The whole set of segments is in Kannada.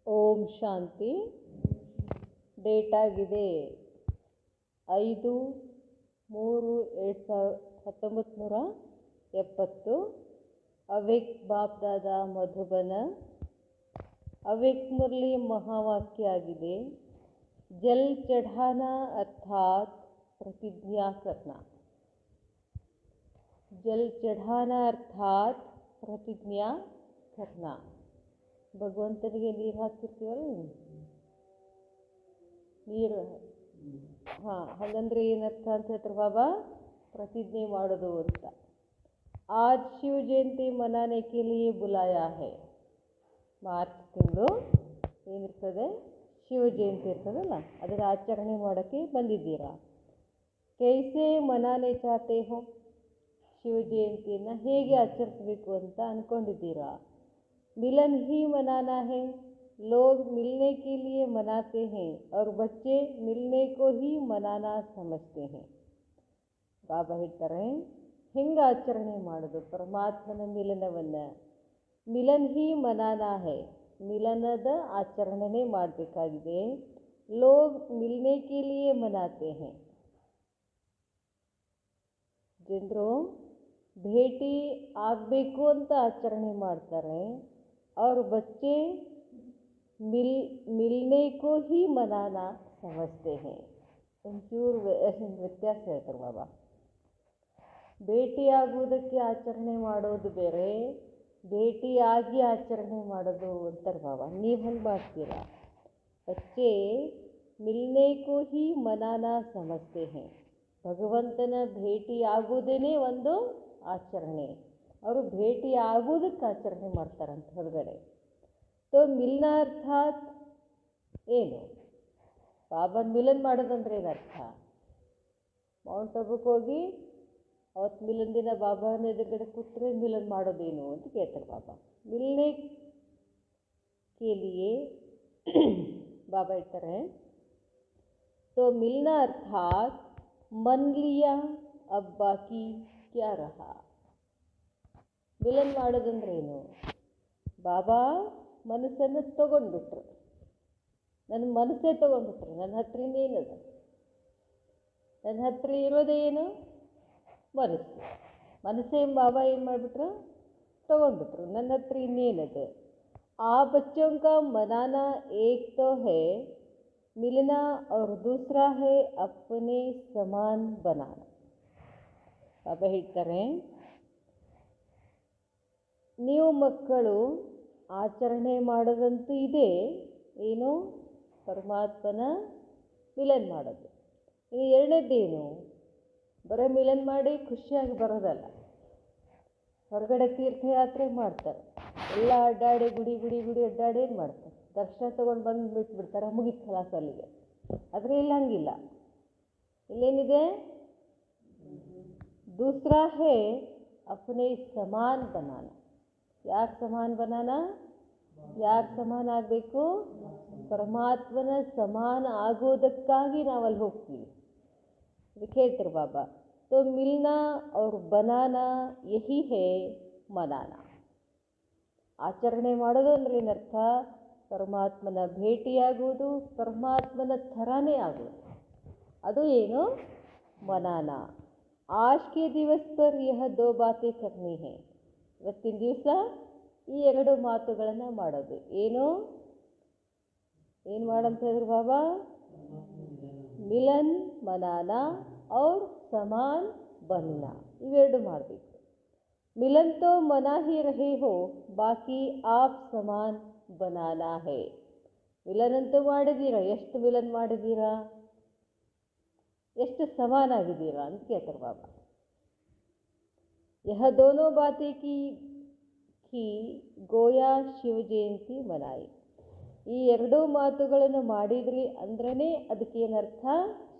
ಓಂ ಶಾಂತಿ. ಡೇಟ್ ಆಗಿದೆ 5/3/1970. अवेक बाप दादा मधुबन. अवेक मुरली महावाक्य आಗಿದೆ, जल चढ़ाना अर्थात प्रतिज्ञा करना. जल चढ़ाना अर्थात प्रतिज्ञा करना. ಭಗವಂತನಿಗೆ ನೀರು ಹಾಕ್ತಿರ್ತೀವಲ್ಲ, ನೀರು ಹಾಗಂದ್ರೆ ಏನರ್ಥ ಅಂತ ಹೇಳ್ತಾರೆ ಬಾಬಾ? प्रतिज्ञा ಮಾಡೋದು ಅಂತ. आज शिव जयंती मनाने के लिए बुलाया है. ಮಾರ್ಚ್ ತಿಂಗಳು ಏನಿರ್ತದೆ, ಶಿವ ಜಯಂತಿ ಇರ್ತದಲ್ಲ, ಅದರ ಆಚರಣೆ ಮಾಡೋಕ್ಕೆ ಬಂದಿದ್ದೀರಾ. ಕೈಸೆ ಮನಾನೆ ಚಾತೆ ಹೋ, ಶಿವ ಜಯಂತಿಯನ್ನು ಹೇಗೆ ಆಚರಿಸಬೇಕು ಅಂತ ಅಂದ್ಕೊಂಡಿದ್ದೀರಾ. मिलन ही मनाना है. लोग मिलने के लिए मनाते हैं और बच्चे मिलने को ही मनाना समझते हैं. ಬಾಬಾ ಹೇಳ್ತಾರೆ, ಹೆಂಗೆ ಆಚರಣೆ ಮಾಡೋದು ಪರಮಾತ್ಮನ ಮಿಲನವನ್ನು? ಮಿಲನ್ ಹಿ ಮನಾನಾ ಹೈ, ಮಿಲನದ ಆಚರಣೆ ಮಾಡಬೇಕಾಗಿದೆ. ಲೋಗ್ ಮಿಲ್ನೆ ಕೆ ಲಿಯೇ ಮನಾತೆ ಹೈ, ಜನರು ಭೇಟಿ ಆಗಬೇಕು ಅಂತ ಆಚರಣೆ ಮಾಡ್ತಾರೆ. और बच्चे मिलने को ही मनाना समझते हैं. ಒಂಚೂರು ವ್ಯತ್ಯಾಸ ಹೇಳ್ತಾರೆ ಬಾಬಾ. ಭೇಟಿಯಾಗುವುದಕ್ಕೆ ಆಚರಣೆ ಮಾಡೋದು ಬೇರೆ, ಭೇಟಿಯಾಗಿ ಆಚರಣೆ ಮಾಡೋದು ಅಂತಾರೆ ಬಾಬಾ. ನೀವು ಹಂಗೆ ಮಾಡ್ತೀರಾ. ಬಚ್ಚೆ ಮಿಲ್ನೆ ಕೋ ಹಿ ಮನಾನಾ ಸಮಜ್ತೆ ಹೈ. ಭಗವಂತನ ಭೇಟಿಯಾಗುವುದೇ ಒಂದು ಆಚರಣೆ. ಅವರು ಭೇಟಿ ಆಗೋದಕ್ಕೆ ಆಚರಣೆ ಮಾಡ್ತಾರಂತ ಹೊರಗಡೆ. ತೋ ಮಿಲ್ನ ಅರ್ಥಾತ್ ಏನು? ಬಾಬಾನ ಮಿಲನ್ ಮಾಡೋದಂದ್ರೆ ಏನರ್ಥ? ಮೌಂಟ್ ಅಬುಗೆ ಹೋಗಿ ಅವತ್ತು ಮಿಲನ್ ದಿನ ಬಾಬಾನ ಎದುರುಗಡೆ ಕೂತ್ರೆ ಮಿಲನ್ ಮಾಡೋದೇನು ಅಂತ ಕೇಳ್ತಾರೆ ಬಾಬಾ. ಮಿಲ್ನೆ ಕೇಳಿಯೇ ಬಾಬಾ ಹೇಳ್ತಾರೆ, ತೋ ಮಿಲ್ನ ಅರ್ಥಾತ್ ಮನ್ ಲಿಯಾ ಅಬ್ ಬಾಕಿ ಕ್ಯಾ ರಹಾ. ಮಿಲನ್ ಮಾಡೋದಂದ್ರೆ ಏನು? ಬಾಬಾ ಮನಸ್ಸನ್ನು ತೊಗೊಂಡ್ಬಿಟ್ರು, ನನ್ನ ಮನಸ್ಸೇ ತೊಗೊಂಡ್ಬಿಟ್ರು. ನನ್ನ ಹತ್ರ ಇನ್ನೇನದು? ನನ್ನ ಹತ್ರ ಇರೋದೇನು? ಮನಸ್ಸು. ಮನಸ್ಸೇ ಬಾಬಾ ಏನು ಮಾಡಿಬಿಟ್ರು? ತೊಗೊಂಡ್ಬಿಟ್ರು. ನನ್ನ ಹತ್ರ ಇನ್ನೇನದು? ಆ बच्चों का मनाना एक तो है मिलना और दूसरा है अपने समान बनाना. ಬಾಬಾ ಹೇಳ್ತಾರೆ, ನೀವು ಮಕ್ಕಳು ಆಚರಣೆ ಮಾಡೋದಂತೂ ಇದೆ, ಏನು? ಪರಮಾತ್ಮನ ಮಿಲನ್ ಮಾಡೋದು. ಇನ್ನು ಎರಡನೇದ್ದೇನು? ಬರೀ ಮಿಲನ್ ಮಾಡಿ ಖುಷಿಯಾಗಿ ಬರೋದಲ್ಲ. ಹೊರಗಡೆ ತೀರ್ಥಯಾತ್ರೆ ಮಾಡ್ತಾರೆ, ಎಲ್ಲ ಅಡ್ಡಾಡಿ ಗುಡಿ ಗುಡಿ ಗುಡಿ ಅಡ್ಡಾಡಿ ಏನು ಮಾಡ್ತಾರೆ? ದರ್ಶನ ತೊಗೊಂಡು ಬಂದು ಬಿಟ್ಬಿಡ್ತಾರೆ, ಮುಗಿತು ಖಲಾಸ್ ಅಲ್ಲಿಗೆ. ಆದರೆ ಇಲ್ಲಿ ಹಂಗಿಲ್ಲ. ಇಲ್ಲೇನಿದೆ? दूसरा है अपने समान बनाना. ಯಾಕೆ ಸಮಾನ ಬನಾನ? ಯಾಕೆ ಸಮಾನ ಆಗಬೇಕು? ಪರಮಾತ್ಮನ ಸಮಾನ ಆಗೋದಕ್ಕಾಗಿ ನಾವಲ್ಲಿ ಹೋಗ್ತೀವಿ. ಇದಕ್ಕೆ ಹೇಳ್ತಾರೆ ಬಾಬಾ, ತೋ ಮಿಲ್ನಾ ಅವ್ರ ಬನಾನಾ ಯಹಿ ಹೇ ಮನಾನ. ಆಚರಣೆ ಮಾಡೋದು ಅಂದ್ರೆ ಏನರ್ಥ? ಪರಮಾತ್ಮನ ಭೇಟಿಯಾಗುವುದು, ಪರಮಾತ್ಮನ ಥರನೇ ಆಗೋದು. ಅದು ಏನು? ಮನಾನ. आज के दिवस पर यह दो बातें करनी है. ಇವತ್ತಿನ ದಿವಸ ಈ ಎರಡು ಮಾತುಗಳನ್ನು ಮಾಡೋದು. ಏನು ಮಾಡಂತ ಹೇಳಿದ್ರು ಬಾಬಾ? ಮಿಲನ್ ಮನಾನ ಔರ್ ಸಮಾನ್ ಬನ್ನ, ಇವೆರಡು ಮಾಡಬೇಕು. ಮಿಲನ್ ತೋ ಮನಾ ಹಿ ರಹೇ ಹೋ, ಬಾಕಿ ಆಪ್ ಸಮಾನ್ ಬನಾನಾ ಹೇ. ಮಿಲನ್ ಅಂತೂ ಮಾಡಿದ್ದೀರಾ. ಎಷ್ಟು ಮಿಲನ್ ಮಾಡಿದ್ದೀರಾ? ಎಷ್ಟು ಸಮಾನ ಆಗಿದ್ದೀರಾ ಅಂತ ಕೇಳ್ತಾರೆ ಬಾಬಾ. यह दोनों बातें की ಗೋಯಾ ಶಿವ ಜಯಂತಿ ಮನಾಯಿ. ಈ ಎರಡೂ ಮಾತುಗಳನ್ನು ಮಾಡಿದ್ರಿ ಅಂದ್ರೇ ಅದಕ್ಕೇನರ್ಥ?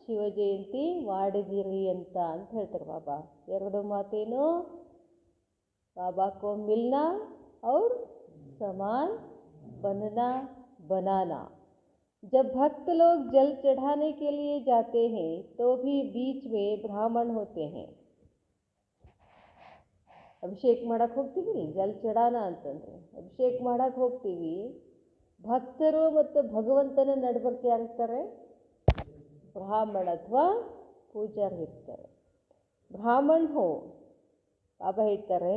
ಶಿವ ಜಯಂತಿ ಮಾಡಿದಿರಿ ಅಂತ ಹೇಳ್ತಾರೆ ಬಾಬಾ. ಎರಡು ಮಾತೇನು? ಬಾಬಾ ಕೋ ಮಿಲ್ನಾ ಔರ್ ಸಮಾನ್ बनना बनाना. जब भक्त लोग जल चढ़ाने के लिए जाते हैं तो भी बीच में ब्राह्मण होते हैं. ಅಭಿಷೇಕ ಮಾಡಕ್ಕೆ ಹೋಗ್ತೀವಿ, ಜಲ್ ಚಡಾನ ಅಂತಂದರೆ ಅಭಿಷೇಕ ಮಾಡಕ್ಕೆ ಹೋಗ್ತೀವಿ. ಭಕ್ತರು ಮತ್ತು ಭಗವಂತನ ನಡಬರ್ಕೆ ಯಾರಿರ್ತಾರೆ? ಬ್ರಾಹ್ಮಣ ಅಥವಾ ಪೂಜಾರಿ ಇರ್ತಾರೆ. ब्राह्मण हो, बाबा ಹೇಳ್ತಾರೆ,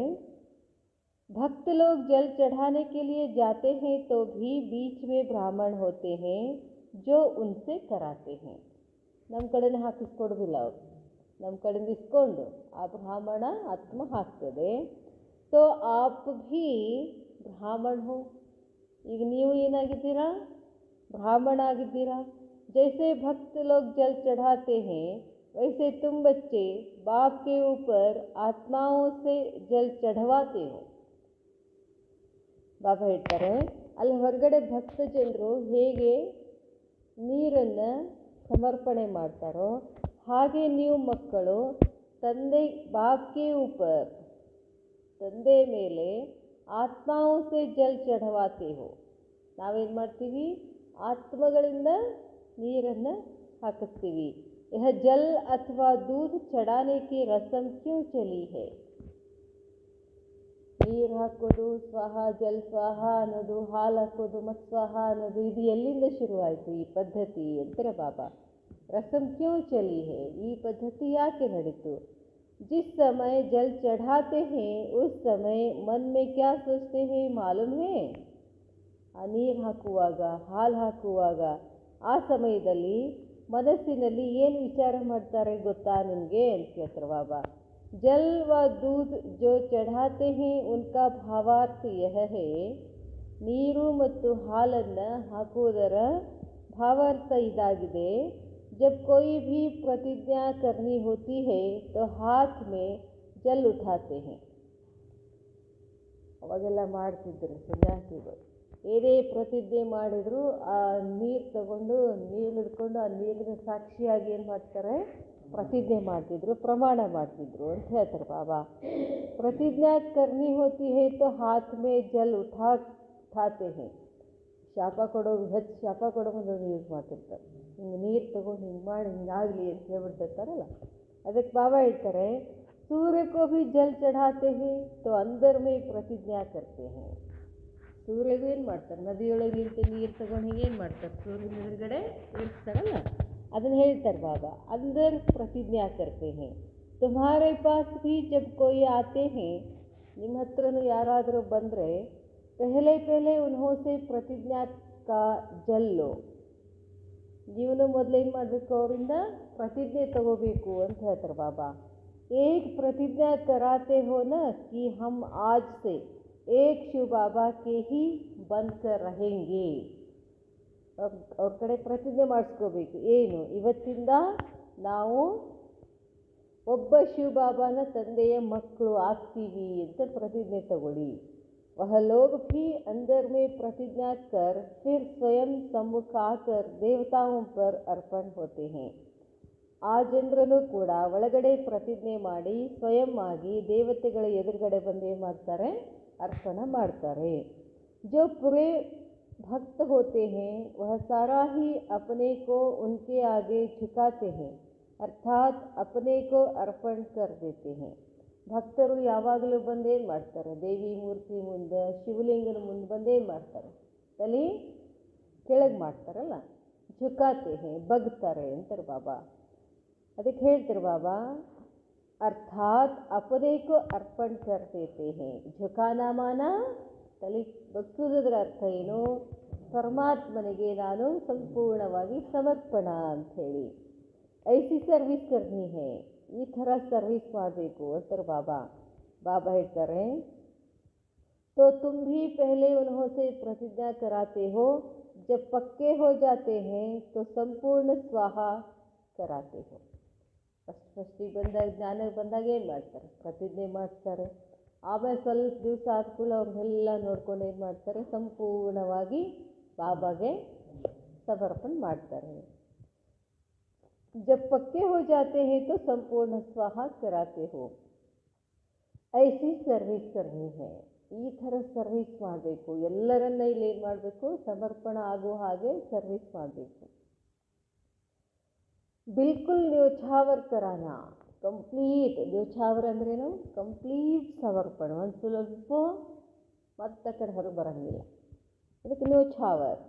भक्त लोग जल चढ़ाने के लिए जाते हैं तो भी बीच में ब्राह्मण होते हैं जो उनसे कराते हैं. ನಮ್ಮ ಕಡೆನೇ ಹಾಕಿಸ್ಕೊಡೋದಿಲ್ಲ ಅವರು, ನಮ್ಮ ಕಡೆಯಿಂದ ಇಸ್ಕೊಂಡು ಆ ಬ್ರಾಹ್ಮಣ ಆತ್ಮ ಹಾಕ್ತದೆ. तो आप भी ब्राह्मण हो, ಈಗ ನೀವು ಏನಾಗಿದ್ದೀರಾ? ಬ್ರಾಹ್ಮಣ ಆಗಿದ್ದೀರಾ. जैसे भक्त लोग जल चढ़ाते हैं वैसे तुम बच्चे बाप के ऊपर आत्माओं से जल चढ़वाते हो. ಬಾಬಾ ಹೇಳ್ತಾರೆ, ಅಲ್ಲಿ ಹೊರಗಡೆ ಭಕ್ತ ಜನರು ಹೇಗೆ ನೀರನ್ನು ಸಮರ್ಪಣೆ ಮಾಡ್ತಾರೋ ಹಾಗೆ ನೀವು ಮಕ್ಕಳು ತಂದೆ ಬಾಪ್ಗೆ ऊपर, ತಂದೆ ಮೇಲೆ ಆತ್ಮಾओं से जल चढ़वाते हो, ನಾವೇನು ಮಾಡ್ತೀವಿ? ಆತ್ಮಗಳಿಂದ ನೀರನ್ನು ಹಾಕಿಸ್ತೀವಿ. यह जल अथवा दूध चढ़ाने की रस्म क्यों चली है? ನೀರು ಹಾಕೋದು ಸ್ವಾಹ, ಜಲ್ ಸ್ವಾಹ ಅನ್ನೋದು, ಹಾಲು ಹಾಕೋದು ಮತ್ತು ಸ್ವಾಹ ಅನ್ನೋದು, ಇದು ಎಲ್ಲಿಂದ ಶುರುವಾಯಿತು ಈ ಪದ್ಧತಿ ಅಂತಾರೆ ಬಾಬಾ. ರಸಮ್ ಕ್ಯೂ ಚಲಿ ಹೇ, ಈ ಪದ್ಧತಿ ಯಾಕೆ ನಡೀತು? जिस समय जल चढ़ाते हैं उस समय मन में क्या सोचते हैं मालूम है? ಆ ನೀರು ಹಾಕುವಾಗ, ಹಾಲು ಹಾಕುವಾಗ ಆ ಸಮಯದಲ್ಲಿ ಮನಸ್ಸಿನಲ್ಲಿ ಏನು ವಿಚಾರ ಮಾಡ್ತಾರೆ ಗೊತ್ತಾ ನಿಮಗೆ ಅಂತ ಕೇಳ್ತಾರೆ ಬಾಬಾ. जल व दूध जो चढ़ाते हैं उनका भावार्थ यह है, ನೀರು ಮತ್ತು ಹಾಲನ್ನು ಹಾಕುವುದರ ಭಾವಾರ್ಥ ಇದಾಗಿದೆ. जब कोई भी प्रतिज्ञा करनी होती है तो हाथ में जल उठाते हैं. ಅವಾಗೆಲ್ಲ ಮಾಡ್ತಿದ್ರು ಸನ್ಯಾಸಿಗಳು, ಏನೇ ಪ್ರತಿಜ್ಞೆ ಮಾಡಿದ್ರು ಆ ನೀರು ತಗೊಂಡು, ನೀರು ಹಿಡ್ಕೊಂಡು ಆ ನೀರಿನ ಸಾಕ್ಷಿಯಾಗಿ ಏನು ಮಾಡ್ತಾರೆ? प्रतिज्ञा ಮಾಡ್ತಿದ್ರು, ಪ್ರಮಾಣ ಮಾಡ್ತಿದ್ರು ಅಂತ ಹೇಳ್ತಾರೆ ಬಾಬಾ. प्रतिज्ञा करनी होती है तो हाथ में जल उठाते हैं. ಶಾಪ ಕೊಡೋದು, ಹೆಚ್ಚು ಶಾಪ ಕೊಡೋದು ಯೂಸ್ ಮಾಡ್ತಿರ್ತಾರೆ. ಹಿಂಗೆ ನೀರು ತಗೊಂಡು ಹಿಂಗೆ ಮಾಡಿ ಹಿಂಗಾಗಲಿ ಅಂತ ಹೇಳ್ಬಿಡ್ತಿರ್ತಾರಲ್ಲ, ಅದಕ್ಕೆ ಬಾಬಾ ಹೇಳ್ತಾರೆ, सूर्य को भी जल चढ़ाते हैं तो अंदर में प्रतिज्ञा करते हैं. ಸೂರ್ಯಗೂ ಏನು ಮಾಡ್ತಾರೆ? ನದಿಯೊಳಗೆ ನಿಂತು ನೀರು ತಗೊಂಡು ಹಿಂಗೆ ಏನು ಮಾಡ್ತಾರೆ? ಸೂರ್ಯನ ಎದುರುಗಡೆ ಇರಿಸ್ತಾರಲ್ಲ, ಅದನ್ನು ಹೇಳ್ತಾರೆ ಬಾಬಾ. अंदर प्रतिज्ञा करते हैं. तुम्हारे पास भी जब कोई आते हैं, ನಿಮ್ಮ ಹತ್ರನೂ ಯಾರಾದರೂ ಬಂದರೆ पहले पहले उन्होंने प्रतिज्ञा का जल लो, ನೀವನು ಮೊದಲೇನು ಮಾಡಬೇಕು? ಅವರಿಂದ ಪ್ರತಿಜ್ಞೆ ತಗೋಬೇಕು ಅಂತ ಹೇಳ್ತಾರೆ ಬಾಬಾ. एक प्रतिज्ञा कराते हो ना कि हम आज से एक शिव बाबा के ही बनकर रहेंगे. ಅವ್ರ ಕಡೆ ಪ್ರತಿಜ್ಞೆ ಮಾಡಿಸ್ಕೋಬೇಕು. ಏನು? ಇವತ್ತಿಂದ ನಾವು ಒಬ್ಬ ಶಿವಬಾಬಾನ ತಂದೆಯ ಮಕ್ಕಳು ಆಗ್ತೀವಿ ಅಂತ ಪ್ರತಿಜ್ಞೆ ತಗೊಳ್ಳಿ. वह लोग भी अंदर में प्रतिज्ञा कर फिर स्वयं सम्मुख आकर देवताओं पर अर्पण होते हैं. ಆ ಜನರನ್ನು ಕೂಡ ಒಳಗಡೆ ಪ್ರತಿಜ್ಞೆ ಮಾಡಿ ಸ್ವಯಂ ಆಗಿ ದೇವತೆಗಳ ಎದುರುಗಡೆ ಬಂದು ಏನು ಮಾಡ್ತಾರೆ? ಅರ್ಪಣ ಮಾಡ್ತಾರೆ. जो पूरे भक्त होते हैं वह सारा ही अपने को उनके आगे झुकाते हैं, अर्थात अपने को अर्पण कर देते हैं. ಭಕ್ತರು ಯಾವಾಗಲೂ ಬಂದು ಏನು ಮಾಡ್ತಾರೆ? ದೇವಿ ಮೂರ್ತಿ ಮುಂದೆ, ಶಿವಲಿಂಗನ ಮುಂದೆ ಬಂದು ಏನು ಮಾಡ್ತಾರೆ? ತಲೆ ಕೆಳಗೆ ಮಾಡ್ತಾರಲ್ಲ, ಝುಕಾತೆ ಹೇ, ಬಗ್ತಾರೆ ಅಂತಾರೆ ಬಾಬಾ. ಅದಕ್ಕೆ ಹೇಳ್ತಾರೆ ಬಾಬಾ, ಅರ್ಥಾತ್ अपने को अर्पण कर देते हैं. झुकाना माना, ತಲೆ ಬಗ್ಸುವುದರ ಅರ್ಥ ಏನು? ಪರಮಾತ್ಮನಿಗೆ ನಾನು ಸಂಪೂರ್ಣವಾಗಿ ಸಮರ್ಪಣ ಅಂಥೇಳಿ. ಐಸಿ ಸರ್ವಿಸ್ ಕರ್ನಿ ಹೇ, ಈ ಥರ ಸರ್ವಿಸ್ ಮಾಡಬೇಕು ಅಂತಾರೆ ಬಾಬಾ. ಬಾಬಾ ಹೇಳ್ತಾರೆ, तो तुम भी पहले उन्होंने प्रतिज्ञा कराते हो, जब पक्के हो जाते हैं तो संपूर्ण स्वाहा कराते हो. ಫಸ್ಟಿಗೆ ಬಂದಾಗ, ಜ್ಞಾನಕ್ಕೆ ಬಂದಾಗ ಏನು ಮಾಡ್ತಾರೆ? ಪ್ರತಿಜ್ಞೆ ಮಾಡ್ತಾರೆ. ಆಮೇಲೆ ಸ್ವಲ್ಪ ದಿವಸ ಆದ್ಕೂಲ ಅವ್ರನ್ನೆಲ್ಲ ನೋಡ್ಕೊಂಡು ಏನು ಮಾಡ್ತಾರೆ? ಸಂಪೂರ್ಣವಾಗಿ ಬಾಬಾಗೆ ಸಮರ್ಪಣೆ ಮಾಡ್ತಾರೆ. जब पक्के हो जाते हैं तो संपूर्ण स्वाहा कराते हो. ऐसी सर्विस करनी है. ಈ ಥರ ಸರ್ವಿಸ್ ಮಾಡಬೇಕು. ಎಲ್ಲರನ್ನ ಇಲ್ಲಿ ಏನು ಮಾಡಬೇಕು? ಸಮರ್ಪಣ ಆಗೋ ಹಾಗೆ ಸರ್ವಿಸ್ ಮಾಡಬೇಕು. ಬಿಲ್ಕುಲ್ ನ್ಯೋಛಾವರ್ ಕರಾನ, ಕಂಪ್ಲೀಟ್. ನ್ಯೋಛಾವರ್ ಅಂದ್ರೇನು? ಕಂಪ್ಲೀಟ್ ಸಮರ್ಪಣೆ. ಒಂದು ಸ್ವಲ್ಪ ಮತ್ತೆ ಕಡೆ ಹೊರಗೆ ಬರೋಂಗಿಲ್ಲ. ಅದಕ್ಕೆ ನ್ಯೋಛಾವರ್.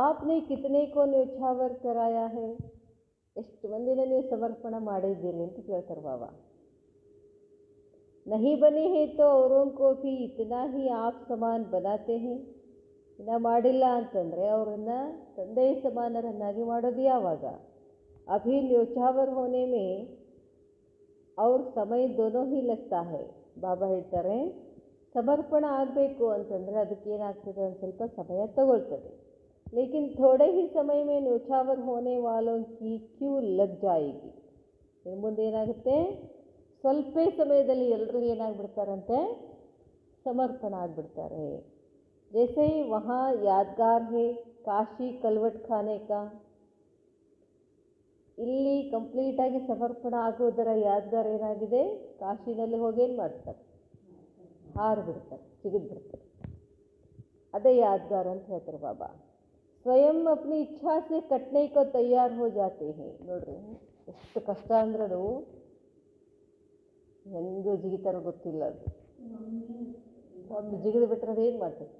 ಆಪ್ನೆ ಕಿತನೆ ಕೋ ನ್ಯೋಛಾವರ್ ಕರಾಯ ಹೈ, ಎಷ್ಟು ಮಂದಿನ ನೀವು ಸಮರ್ಪಣೆ ಮಾಡಿದ್ದೀರಿ ಅಂತ ಕೇಳ್ತಾರೆ ಬಾಬಾ. नहीं बने हैं तो औरों को भी इतना ही आप समान बनाते हैं. ಇನ್ನು ಮಾಡಿಲ್ಲ ಅಂತಂದರೆ ಅವರನ್ನ ತಂದೆಯ ಸಮಾನರನ್ನಾಗಿ ಮಾಡೋದು ಯಾವಾಗ? ಅಭಿ ನ್ಯೋಛಾವರ್ ಹೋನೆ ಮೇ ಅವ್ರ ಸಮಯ ದೋನೋ ಹಿ ಲಗ್ತಾ ಹೈ. ಬಾಬಾ ಹೇಳ್ತಾರೆ ಸಮರ್ಪಣ ಆಗಬೇಕು ಅಂತಂದರೆ ಅದಕ್ಕೇನಾಗ್ತದೆ, ಒಂದು ಸ್ವಲ್ಪ ಸಮಯ ತಗೊಳ್ತದೆ. ಲೇಕಿನ್ ಥೋಡೆ ಹಿ ಸಮಯ ಮೇ ನ್ಯೋಛಾವರ್ ಹೋನೆ ವಾಲೋಂ ಕಿ ಕ್ಯೂ ಲಗ್ ಜಾಯೇಗಿ. ಇನ್ನು ಮುಂದೆ ಏನಾಗುತ್ತೆ, ಸ್ವಲ್ಪ ಸಮಯದಲ್ಲಿ ಎಲ್ಲರೂ ಏನಾಗ್ಬಿಡ್ತಾರಂತೆ, ಸಮರ್ಪಣ ಆಗಿಬಿಡ್ತಾರೆ. जैसे वहाँ यादगार है काशी कलवट खाने का. ಇಲ್ಲಿ ಕಂಪ್ಲೀಟಾಗಿ ಸಮರ್ಪಣ ಆಗೋದರ ಯಾದಗಾರ ಏನಾಗಿದೆ, ಕಾಶಿನಲ್ಲಿ ಹೋಗಿ ಏನು ಮಾಡ್ತಾರೆ, ಹಾರಿಬಿಡ್ತಾರೆ, ಸಿಗಿದ್ಬಿಡ್ತಾರೆ. ಅದೇ ಯಾದಗಾರ ಅಂತ ಹೇಳ್ತಾರೆ ಬಾಬಾ. ಸ್ವಯಂ ಅಪ್ನಿ ಇಚ್ಛಾ ಸೆ ಕಟ್ನೆ ಕೋ ತಯಾರ್ ಹೋ ಜಾತೆ ಹೇ. ನೋಡ್ರಿ ಎಷ್ಟು ಕಷ್ಟ ಅಂದ್ರೆ ಅದು ಹೆಂಗೆ ಜಿಗಿತಾರೋ ಗೊತ್ತಿಲ್ಲ. ಅದು ಒಂದು ಜಿಗಿದು ಬಿಟ್ಟರೆ ಅದು ಏನು ಮಾಡ್ತಾರೆ,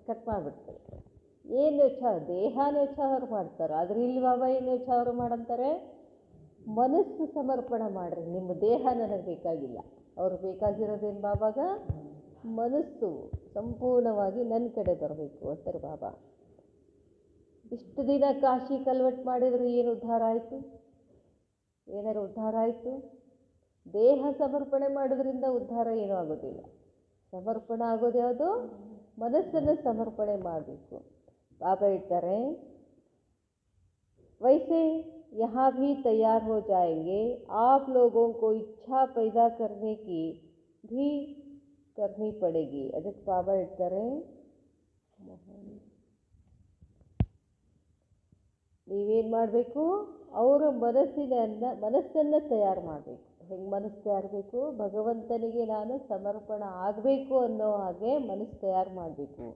ಕಟ್ ಮಾಡಿಬಿಡ್ತಾರೆ. ಏನು ನ್ಯೋಛಾವರ್, ದೇಹ ನ್ಯೋಛಾವರ್ ಮಾಡ್ತಾರೆ. ಆದರೆ ಇಲ್ಲಿ ಬಾಬಾ ಏನು ನ್ಯೋಛಾವರ್ ಮಾಡಂತಾರೆ, ಮನಸ್ಸು ಸಮರ್ಪಣೆ ಮಾಡಿರಿ. ನಿಮ್ಮ ದೇಹ ನನಗೆ ಬೇಕಾಗಿಲ್ಲ. ಅವ್ರಿಗೆ ಬೇಕಾಗಿರೋದೇನು ಬಾಬಾಗ, ಮನಸ್ಸು ಸಂಪೂರ್ಣವಾಗಿ ನನ್ನ ಕಡೆ ಬರಬೇಕು ಅಂತಾರೆ ಬಾಬಾ. ಇಷ್ಟು ದಿನ ಕಾಶಿ ಕಲ್ವಟ್ ಮಾಡಿದರೆ ಏನು ಉದ್ಧಾರ ಆಯಿತು? ಏನಾರು ಉದ್ಧಾರ ಆಯಿತು? ದೇಹ ಸಮರ್ಪಣೆ ಮಾಡೋದ್ರಿಂದ ಉದ್ಧಾರ ಏನೂ ಆಗೋದಿಲ್ಲ. ಸಮರ್ಪಣೆ ಆಗೋದು ಯಾವುದು, ಮನಸ್ಸನ್ನು ಸಮರ್ಪಣೆ ಮಾಡಬೇಕು. ಬಾಬಾ ಹೇಳ್ತಾರೆ वैसे यहाँ भी तैयार हो जाएंगे. आप लोगों को इच्छा पैदा करने की भी करनी पड़ेगी. ಅದಕ್ಕೆ ಬಾಬಾ ಹೇಳ್ತಾರೆ ನೀವೇನು ಮಾಡಬೇಕು, ಅವರ ಮನಸ್ಸನ್ನು ತಯಾರು ಮಾಡಬೇಕು. ಹೆಂಗೆ ಮನಸ್ಸು ತಯಾರಬೇಕು, ಭಗವಂತನಿಗೆ ನಾನು ಸಮರ್ಪಣ ಆಗಬೇಕು ಅನ್ನೋ ಹಾಗೆ ಮನಸ್ಸು ತಯಾರು ಮಾಡಬೇಕು.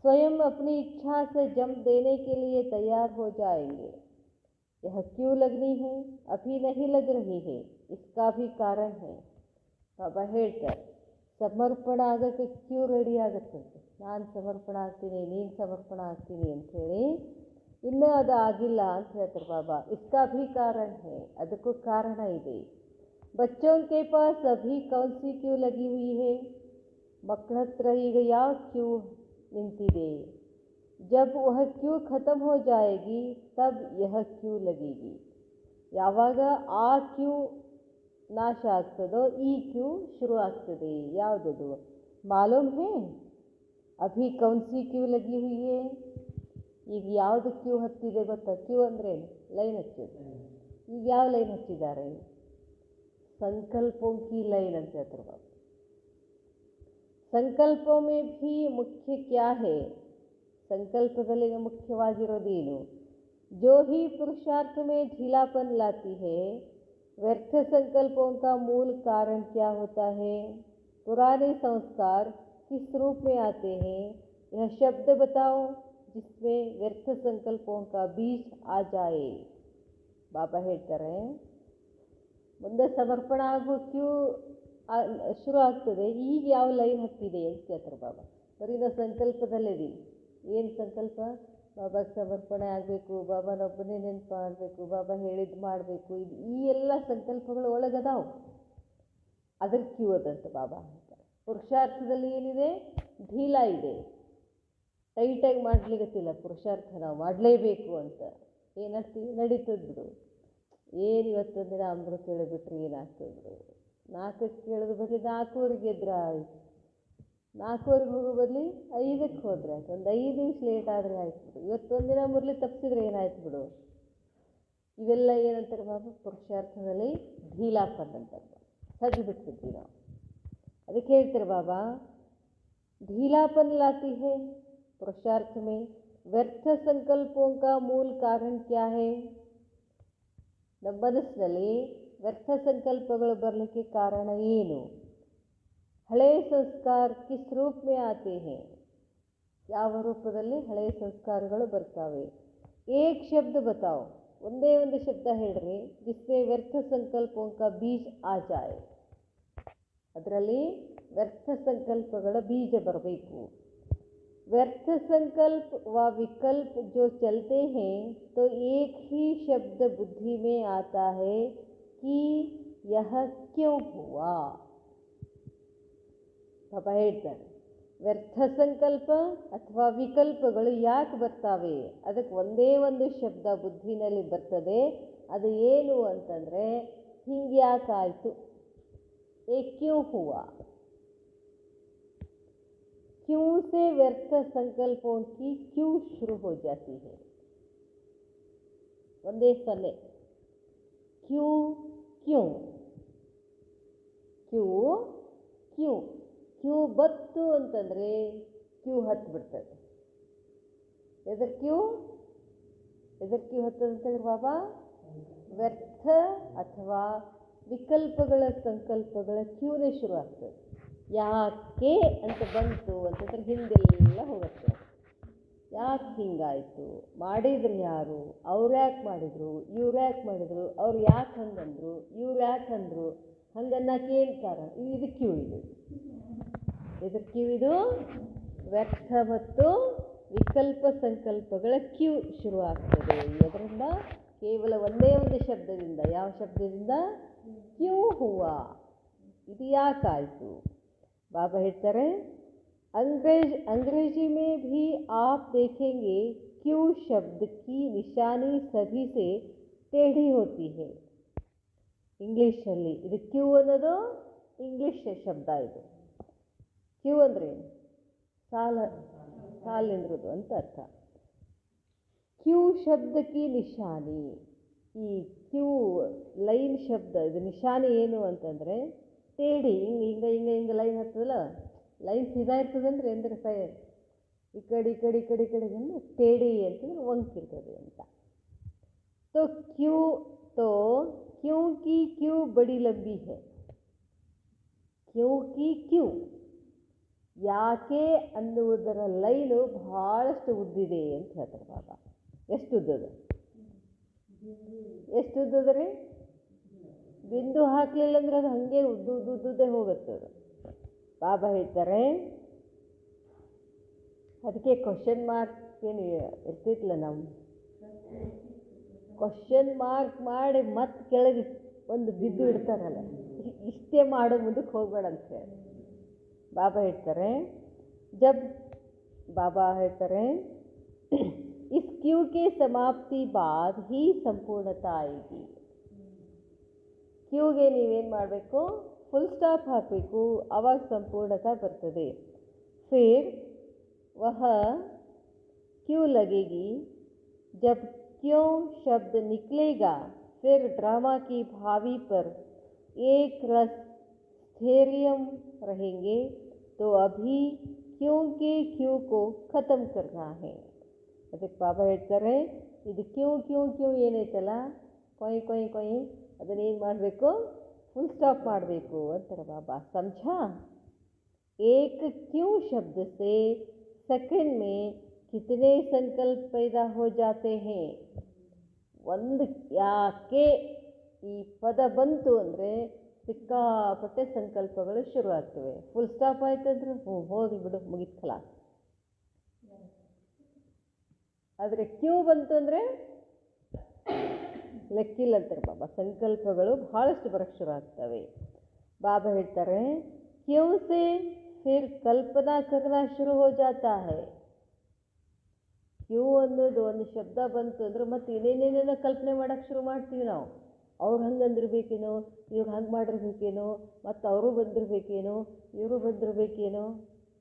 स्वयं अपनी इच्छा से जम देने के लिए तैयार हो जाएंगे. यह क्यों लगनी है, अभी नहीं लग रही है, इसका भी कारण है. ಬಾಬಾ ಹೇಳ್ತಾರೆ ಸಮರ್ಪಣ ಆಗೋಕ್ಕೆ ಕ್ಯೂ ರೆಡಿ ಆಗುತ್ತಂತೆ. ನಾನು ಸಮರ್ಪಣ ಆಗ್ತೀನಿ, ನೀನು ಸಮರ್ಪಣ ಆಗ್ತೀನಿ ಅಂಥೇಳಿ ಇನ್ನೂ ಅದು ಆಗಿಲ್ಲ ಅಂತ ಹೇಳ್ತಾರೆ ಬಾಬಾ. ಇಸ್ಕಾ ಭಿ ಕಾರಣ ಹೈ, ಅದಕ್ಕೂ ಕಾರಣ ಇದೆ. बच्चों के पास अभी कौन सी क्यू लगी हुई है. ಮಕ್ಕಳ ಹತ್ರ ಈಗ ಯಾವ ಕ್ಯೂ ನಿಂತಿದೆ. जब वह क्यू ख़त्म हो जाएगी तब यह क्यू लगेगी. ಯಾವಾಗ ಆ ಕ್ಯೂ ನಾಶ ಆಗ್ತದೋ ಈ ಕ್ಯೂ ಶುರು ಆಗ್ತದೆ. ಯಾವುದದು ಮಾಲೂಮ್ ಹೇ, ಅಭಿ ಕೌನ್ ಸಿ ಕ್ಯೂ ಲಗಿ ಹುಯಿ ಹೇ. ಈಗ ಯಾವುದು ಕ್ಯೂ ಹತ್ತಿದೆ ಗೊತ್ತಾ? ಕ್ಯೂ ಅಂದರೆ ಲೈನ್ ಹಚ್ಚೋದು. ಈಗ ಯಾವ ಲೈನ್ ಹಚ್ಚಿದ್ದಾರೆ, ಸಂಕಲ್ಪೋं की ಲೈನ್ ಅಂತ ಹೇಳ್ತಾರೆ ಬಾಬಾ. ಸಂಕಲ್ಪೋं में भी मुख्य क्या है, ಸಂಕಲ್ಪದಲ್ಲಿ ಮುಖ್ಯವಾಗಿರೋದೇನು. जो ही पुरुषार्थ में ढीलापन लाती है, व्यर्थ संकल्पों का मूल कारण क्या होता है. पुराने संस्कार किस रूप में आते हैं, यह शब्द बताओ जिसमें व्यर्थ संकल्पों का बीज आ जाए. ಬಾಬಾ ಹೇಳ್ತಾರೆ ಮುಂದೆ ಸಮರ್ಪಣ ಆಗೋ ಕ್ಯೂ ಶುರು ಆಗ್ತದೆ. ಈಗ ಯಾವ ಲೈನ್ ಹತ್ತಿದೆ ಅಂತ ಕೇಳ್ತಾರೆ ಬಾಬಾ. ಬರೀ ನಾವು ಸಂಕಲ್ಪದಲ್ಲಿದ್ದೀವಿ. ಏನು ಸಂಕಲ್ಪ, ಬಾಬಾ ಸಮರ್ಪಣೆ ಆಗಬೇಕು, ಬಾಬಾನೊಬ್ಬನೇ ನೆನಪು ಮಾಡಬೇಕು, ಬಾಬಾ ಹೇಳಿದ್ದು ಮಾಡಬೇಕು. ಈ ಎಲ್ಲ ಸಂಕಲ್ಪಗಳು ಒಳಗದಾವು. ಅದ್ರ ಕ್ಯೂ ಅದಂತ ಬಾಬಾ ಹೇಳ್ತಾರೆ. ಪುರುಷಾರ್ಥದಲ್ಲಿ ಏನಿದೆ, ಢೀಲ ಇದೆ, ಟೈಟಾಗಿ ಮಾಡಲಿಕ್ಕತ್ತಿಲ್ಲ ಪುರುಷಾರ್ಥ. ನಾವು ಮಾಡಲೇಬೇಕು ಅಂತ ಏನಂತೀವಿ, ನಡೀತದೆ ಬಿಡು. ಏನು ಇವತ್ತೊಂದು ದಿನ ಅಮೃತ ಹೇಳಿಬಿಟ್ರೆ ಏನಾಗ್ತದೆ ಬಿಡು. 4ಕ್ಕೆ ಕೇಳೋದು ಬದಲಿ 4ವರೆಗೆ ಎದ್ರೆ ಆಯ್ತು. 4ವರೆಗೆ ಹೋಗೋ ಬದಲಿ 5ಕ್ಕೆ ಹೋದರೆ ಆಯ್ತು. ಒಂದು 5 ನಿಮಿಷ ಲೇಟ್ ಆದರೆ ಆಯ್ತು ಬಿಡು. ಇವತ್ತೊಂದಿನ ಮುರಳಿ ತಪ್ಪಿಸಿದ್ರೆ ಏನಾಯ್ತು ಬಿಡು. ಇವೆಲ್ಲ ಏನಂತಾರೆ ಬಾಬಾ, ಪುರುಷಾರ್ಥದಲ್ಲಿ ಢೀಲಾಪನ್ ಅಂತಾರೆ. ಸಜ್ಜು ಬಿಟ್ಬಿಡ್ತೀವಿ ನಾವು. ಅದಕ್ಕೆ ಹೇಳ್ತಾರೆ ಬಾಬಾ ढीलापन लाती है पुरुषार्थ में. व्यर्थ संकल्पों का मूल कारण क्या है. ನಮ್ಮ ಮನಸ್ಸಿನಲ್ಲಿ ವ್ಯರ್ಥ ಸಂಕಲ್ಪಗಳು ಬರಲಿಕ್ಕೆ ಕಾರಣ ಏನು. ಹಳೆಯ ಸಂಸ್ಕಾರ ಕಿಸ್ ರೂಪ್ ಮೇ ಆತೆ ಹೇ, ಯಾವ ರೂಪದಲ್ಲಿ ಹಳೆಯ ಸಂಸ್ಕಾರಗಳು ಬರ್ತಾವೆ. ಏಕ್ ಶಬ್ದ ಬತಾओ, ಒಂದೇ ಒಂದು ಶಬ್ದ ಹೇಳ್ರಿ. ಜಿಸ್ಮೇ ವ್ಯರ್ಥ ಸಂಕಲ್ಪೋಂ ಕಾ ಬೀಜ ಆ ಜಾಯೆ, ಅದರಲ್ಲಿ ವ್ಯರ್ಥ ಸಂಕಲ್ಪಗಳ ಬೀಜ ಬರಬೇಕು. व्यर्थ संकल्प व विकल्प जो चलते हैं तो एक ही शब्द बुद्धि में आता है कि यह क्यों हुआ. ಪಾಪ ಹೇಳ್ತಾರೆ, ವ್ಯರ್ಥ ಸಂಕಲ್ಪ ಅಥವಾ ವಿಕಲ್ಪಗಳು ಯಾಕೆ ಬರ್ತಾವೆ, ಅದಕ್ಕೆ ಒಂದೇ ಒಂದು ಶಬ್ದ ಬುದ್ಧಿನಲ್ಲಿ ಬರ್ತದೆ. ಅದು ಏನು ಅಂತಂದರೆ ಹಿಂಗೆ ಯಾಕಾಯಿತು, ಏ ಕ್ಯೂ ಹುವಾ. क्यों से व्यर्थ संकल्पों की क्यों शुरू हो जाती है. ಒಂದೇ ಸೊನ್ನೆ ಕ್ಯೂ ಕ್ಯೂ ಕ್ಯೂ ಕ್ಯೂ ಕ್ಯೂ ಬತ್ತು ಅಂತಂದರೆ ಕ್ಯೂ ಹತ್ತು ಬಿಡ್ತದೆ. ಎದರ್ ಕ್ಯೂ ಹತ್ತದ ಅಂತಂದ್ರೆ ಬಾಬಾ ವ್ಯರ್ಥ ಅಥವಾ ವಿಕಲ್ಪಗಳ ಸಂಕಲ್ಪಗಳ ಕ್ಯೂನೇ ಶುರು ಆಗ್ತದೆ. ಯಾಕೆ ಅಂತ ಬಂತು ಅಂತಂದ್ರೆ ಹಿಂದೆಲ್ಲ ಹೋಗುತ್ತೆ. ಯಾಕೆ ಹಿಂಗಾಯಿತು, ಮಾಡಿದ್ರು ಯಾರು, ಅವ್ರು ಯಾಕೆ ಮಾಡಿದರು, ಇವ್ರು ಯಾಕೆ ಮಾಡಿದರು, ಅವ್ರು ಯಾಕೆ ಹಂಗಂದರು, ಇವ್ರು ಯಾಕೆ ಅಂದರು, ಹಂಗನ್ನಕ್ಕೆ ಏನು ಕಾರಣ. ಇದು ಕ್ಯೂ. ಇದ್ರ ಕ್ಯೂ ಇದು ವ್ಯರ್ಥ ಮತ್ತು ವಿಕಲ್ಪ ಸಂಕಲ್ಪಗಳ ಕ್ಯೂ ಶುರು ಆಗ್ತದೆ. ಇದರಿಂದ ಕೇವಲ ಒಂದೇ ಒಂದು ಶಬ್ದದಿಂದ, ಯಾವ ಶಬ್ದದಿಂದ, ಕ್ಯೂ ಹುವಾ, ಇದು ಯಾಕಾಯಿತು. बाबा ಹೇಳ್ತಾರೆ, अंग्रेजी में भी आप देखेंगे क्यों शब्द की निशानी सभी से टेढ़ी होती है. ಇಂಗ್ಲೀಷಲ್ಲಿ ಇದು ಕ್ಯೂ ಅನ್ನೋದು ಇಂಗ್ಲೀಷ್ ಶಬ್ದ. ಇದು ಕ್ಯೂ ಅಂದರೆ ಸಾಲಿಂದ್ರದು ಅಂತ ಅರ್ಥ. ಕ್ಯೂ ಶಬ್ದಕ್ಕೆ ನಿಶಾನಿ, ಈ ಕ್ಯೂ ಲೈನ್ ಶಬ್ದ ಇದು ನಿಶಾನಿ ಏನು ಅಂತಂದರೆ ಟೇಡಿ. ಹಿಂಗೆ ಲೈನ್ ಹತ್ತದಲ್ಲ, ಲೈನ್ ಸೀದಾ ಇರ್ತದಂದ್ರೆ ಅಂದರೆ ಈ ಕಡೆ ಟೇಡಿ ಅಂತಂದ್ರೆ ವಂಕಿರ್ತದೆ ಅಂತ. तो क्यों की क्यों बड़ी लंबी है. क्यों की क्यों, ಯಾಕೆ ಅನ್ನುವುದರ ಲೈನು ಬಹಳಷ್ಟು ಉದ್ದಿದೆ ಅಂತ ಹೇಳ್ತಾರೆ ಬಾಬಾ. ಎಷ್ಟು ಉದ್ದದ ರೀ, ಬಿಂದು ಹಾಕಲಿಲ್ಲ ಅಂದ್ರೆ ಅದು ಹಾಗೆ ಉದ್ದುದ್ದೇ ಹೋಗುತ್ತೆ ಅದು. ಬಾಬಾ ಹೇಳ್ತಾರೆ, ಅದಕ್ಕೆ ಕ್ವಶನ್ ಮಾರ್ಕ್ ಏನು ಇರ್ತಿತ್ತಲ್ಲ, ನಾವು ಕ್ವಶನ್ ಮಾರ್ಕ್ ಮಾಡಿ ಮತ್ತೆ ಕೆಳಗೆ ಒಂದು ಬಿದ್ದು ಇಡ್ತಾರಲ್ಲ, ಇಷ್ಟೇ ಮಾಡೋ ಮುಂದಕ್ಕೆ ಹೋಗಬೇಡ ಅಂತ ಹೇಳಿ ಬಾಬಾ ಹೇಳ್ತಾರೆ. ಬಾಬಾ ಹೇಳ್ತಾರೆ, इस क्यू के समाप्ति बाद ही संपूर्णता आएगी. ಕ್ಯೂಗೆ ನೀವೇನು ಮಾಡಬೇಕು, ಫುಲ್ ಸ್ಟಾಪ್ ಹಾಕಬೇಕು, ಆವಾಗ ಸಂಪೂರ್ಣತಾ ಬರ್ತದೆ. फिर वह क्यों लगेगी. जब क्यों शब्द निकलेगा फिर ड्रामा की भावी पर एक रस स्थैर्यम रहेंगे. तो अभी क्यों के क्यू को ख़त्म करना है. ಅದಕ್ಕೆ ಬಾಬಾ ಹೇಳ್ತಾರೆ, ಇದು ಕ್ಯೂ ಏನೈತಲ್ಲ, ಕೊಯ್ ಅದನ್ನೇನು ಮಾಡಬೇಕು, ಫುಲ್ ಸ್ಟಾಪ್ ಮಾಡಬೇಕು ಅಂತಾರೆ ಬಾಬಾ. ಸಮझा. एक क्यों शब्द से सेकंड में कितने संकल्प पैदा हो जाते हैं. ಒಂದು ಯಾಕೆ ಈ ಪದ ಬಂತು ಅಂದರೆ ಸಿಕ್ಕಾಪಟ್ಟೆ ಸಂಕಲ್ಪಗಳು ಶುರು ಆಗ್ತವೆ. ಫುಲ್ ಸ್ಟಾಪ್ ಆಯ್ತಂದ್ರೆ ಹೋಗಿ ಬಿಡು, ಮುಗಿತು ಖಲಾಸ್. ಆದರೆ ಕ್ಯೂ ಬಂತು ಅಂದರೆ ಲೆಕ್ಕಿಲ್ಲ ಅಂತಾರೆ ಬಾಬಾ. ಸಂಕಲ್ಪಗಳು ಬಹಳಷ್ಟು ಬರೋಕ್ಕೆ ಶುರು ಆಗ್ತವೆ. ಬಾಬಾ ಹೇಳ್ತಾರೆ, ಕ್ಯೂ ಸೆ ಫಿರ್ ಕಲ್ಪನಾ ಕರ್ನಾ ಶುರು ಹೋ ಜಾತಾ ಹೈ. ಕ್ಯೂ ಅನ್ನೋದು ಒಂದು ಶಬ್ದ ಬಂತು ಅಂದರೆ ಮತ್ತೆ ಇನ್ನೇನೇನೇನೋ ಕಲ್ಪನೆ ಮಾಡೋಕ್ಕೆ ಶುರು ಮಾಡ್ತೀವಿ ನಾವು. ಅವ್ರು ಹಂಗೆ ಅಂದಿರ್ಬೇಕೇನೋ, ಇವ್ರು ಹಂಗೆ ಮಾಡಿರ್ಬೇಕೇನೋ, ಮತ್ತು ಅವರು ಬಂದಿರಬೇಕೇನೋ, ಇವರು ಬಂದಿರಬೇಕೇನೋ,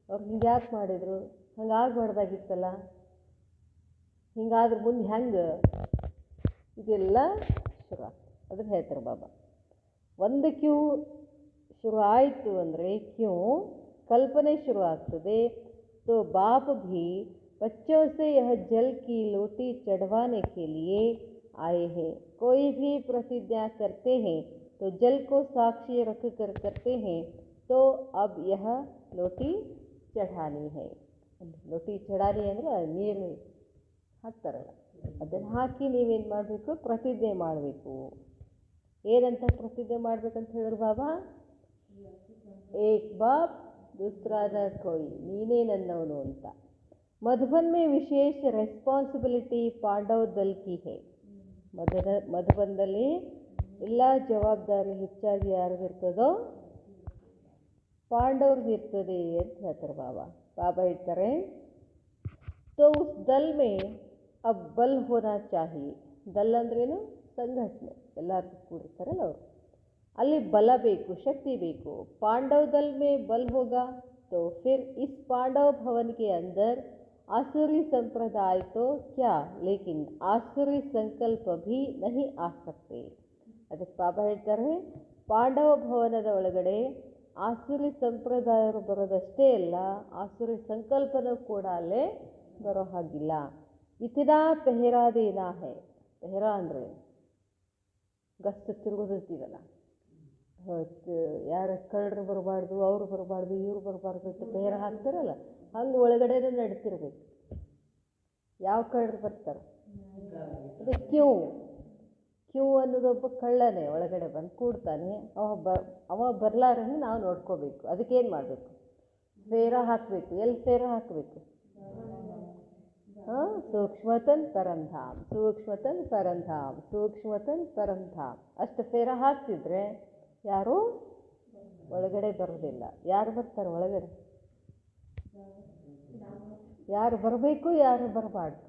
ಅವ್ರು ಹಿಂಗೆ ಯಾಕೆ ಮಾಡಿದರು, ಹಂಗೆ ಆಗಬಾರ್ದಾಗಿತ್ತಲ್ಲ, ಹಿಂಗಾದ್ರೆ ಮುಂದೆ ಹೆಂಗೆ, ಇದೆಲ್ಲ ಶುರು ಆಗ್ತದೆ. ಅದನ್ನು ಹೇಳ್ತಾರೆ ಬಾಬಾ. ಒಂದು ಕ್ಯೂ ಶುರು ಆಯಿತು ಅಂದರೆ ಕ್ಯೂ कल्पने शुरू ಆಗ್ತದೆ. तो बाप भी बच्चों से यह जल की लोटी चढ़वाने के लिए आए हैं. कोई भी प्रतिज्ञा करते हैं तो जल को साक्षी रख कर करते हैं. तो अब यह लोटी चढ़ानी है. लोटी चढ़ानी ಅಂದರೆ ನೀರು ಹಾಕ್ತಾರಲ್ಲ, ಅದನ್ನು ಹಾಕಿ ನೀವೇನು ಮಾಡಬೇಕು, ಪ್ರತಿಜ್ಞೆ ಮಾಡಬೇಕು. ಏನಂತ ಪ್ರತಿಜ್ಞೆ ಮಾಡಬೇಕಂತ ಹೇಳಿದ್ರು ಬಾಬಾ, ಏಕ್ ಬಾಪ್ ದೂಸರಾ ನ ಕೋಯಿ, ನೀನೇ ನನ್ನವನು ಅಂತ. मधुबन में विशेष ರೆಸ್ಪಾನ್ಸಿಬಿಲಿಟಿ ಪಾಂಡವ್ ದಲ್ ಕಿ ಹೈ. ಮಧುಬನದಲ್ಲಿ ಎಲ್ಲ ಜವಾಬ್ದಾರಿ ಹೆಚ್ಚಾಗಿ ಯಾರಿಗಿರ್ತದೋ ಪಾಂಡವ್ರಿಗೆ ಇರ್ತದೆ ಅಂತ ಹೇಳ್ತಾರೆ ಬಾಬಾ. ಬಾಬಾ ಹೇಳ್ತಾರೆ तो उस दल में अब बल होना चाहिए. ದಲ್ ಅಂದ್ರೇನು? ಸಂಘಟನೆ, ಎಲ್ಲರೂ ಕೂಡಿರ್ತಾರಲ್ಲ ಅವರು. ಅಲ್ಲಿ ಬಲ ಬೇಕು, ಶಕ್ತಿ ಬೇಕು. पांडव दल में बल होगा तो फिर इस पांडव भवन के अंदर आसुरी संप्रदाय तो क्या, लेकिन आसुरी संकल्प भी नहीं आ सकते. ಅದಕ್ಕೆ ಬಾಬಾ ಹೇಳ್ತಾರೆ, ಪಾಂಡವ ಭವನದ ಒಳಗಡೆ ಆಸುರಿ ಸಂಪ್ರದಾಯರು ಬರೋದಷ್ಟೇ ಅಲ್ಲ, ಆಸುರಿ ಸಂಕಲ್ಪನೂ ಕೂಡ ಅಲ್ಲೇ ಬರೋ ಹಾಗಿಲ್ಲ. ಇತಿನಾ ಪೆಹರಾದೇನ ಹೈ. ಪೆಹರಾ ಅಂದರೆ ಗಸ್ತು ತಿರುಗೋದಿರ್ತೀವಲ್ಲ, ಯಾರ ಕಳ್ಳರು ಬರಬಾರ್ದು, ಅವರು ಬರಬಾರ್ದು, ಇವ್ರು ಬರಬಾರ್ದು ಅಂತ ಪೆಹರಾ ಹಾಕ್ತಾರಲ್ಲ, ಹಂಗೆ ಒಳಗಡೆನೇ ನಡೀತಿರ್ಬೇಕು. ಯಾವ ಕಳ್ಳರು ಬರ್ತಾರೆ? ಅದೇ ಕ್ಯೂ ಅನ್ನೋದೊಬ್ಬ ಕಳ್ಳನೇ ಒಳಗಡೆ ಬಂದು ಕೂಡ್ತಾನೆ. ಅವ ಬರಲಾರನ್ನು ನಾವು ನೋಡ್ಕೋಬೇಕು. ಅದಕ್ಕೇನು ಮಾಡಬೇಕು? ಫೇರಾ ಹಾಕಬೇಕು. ಎಲ್ಲಿ ಫೇರಾ ಹಾಕಬೇಕು? ಸೂಕ್ಷ್ಮತನ್ ಪರಂಧಾಮ್, ಸೂಕ್ಷ್ಮತನ್ ಪರಂಧಾಮ್, ಸೂಕ್ಷ್ಮತನ್ ಪರಂಧಾಮ್. ಅಷ್ಟು ಫೇರಾ ಹಾಕ್ತಿದ್ರೆ ಯಾರೂ ಒಳಗಡೆ ಬರೋದಿಲ್ಲ. ಯಾರು ಬರ್ತಾರೆ ಒಳಗಡೆ? ಯಾರು ಬರಬೇಕು, ಯಾರು ಬರಬಾರ್ದು?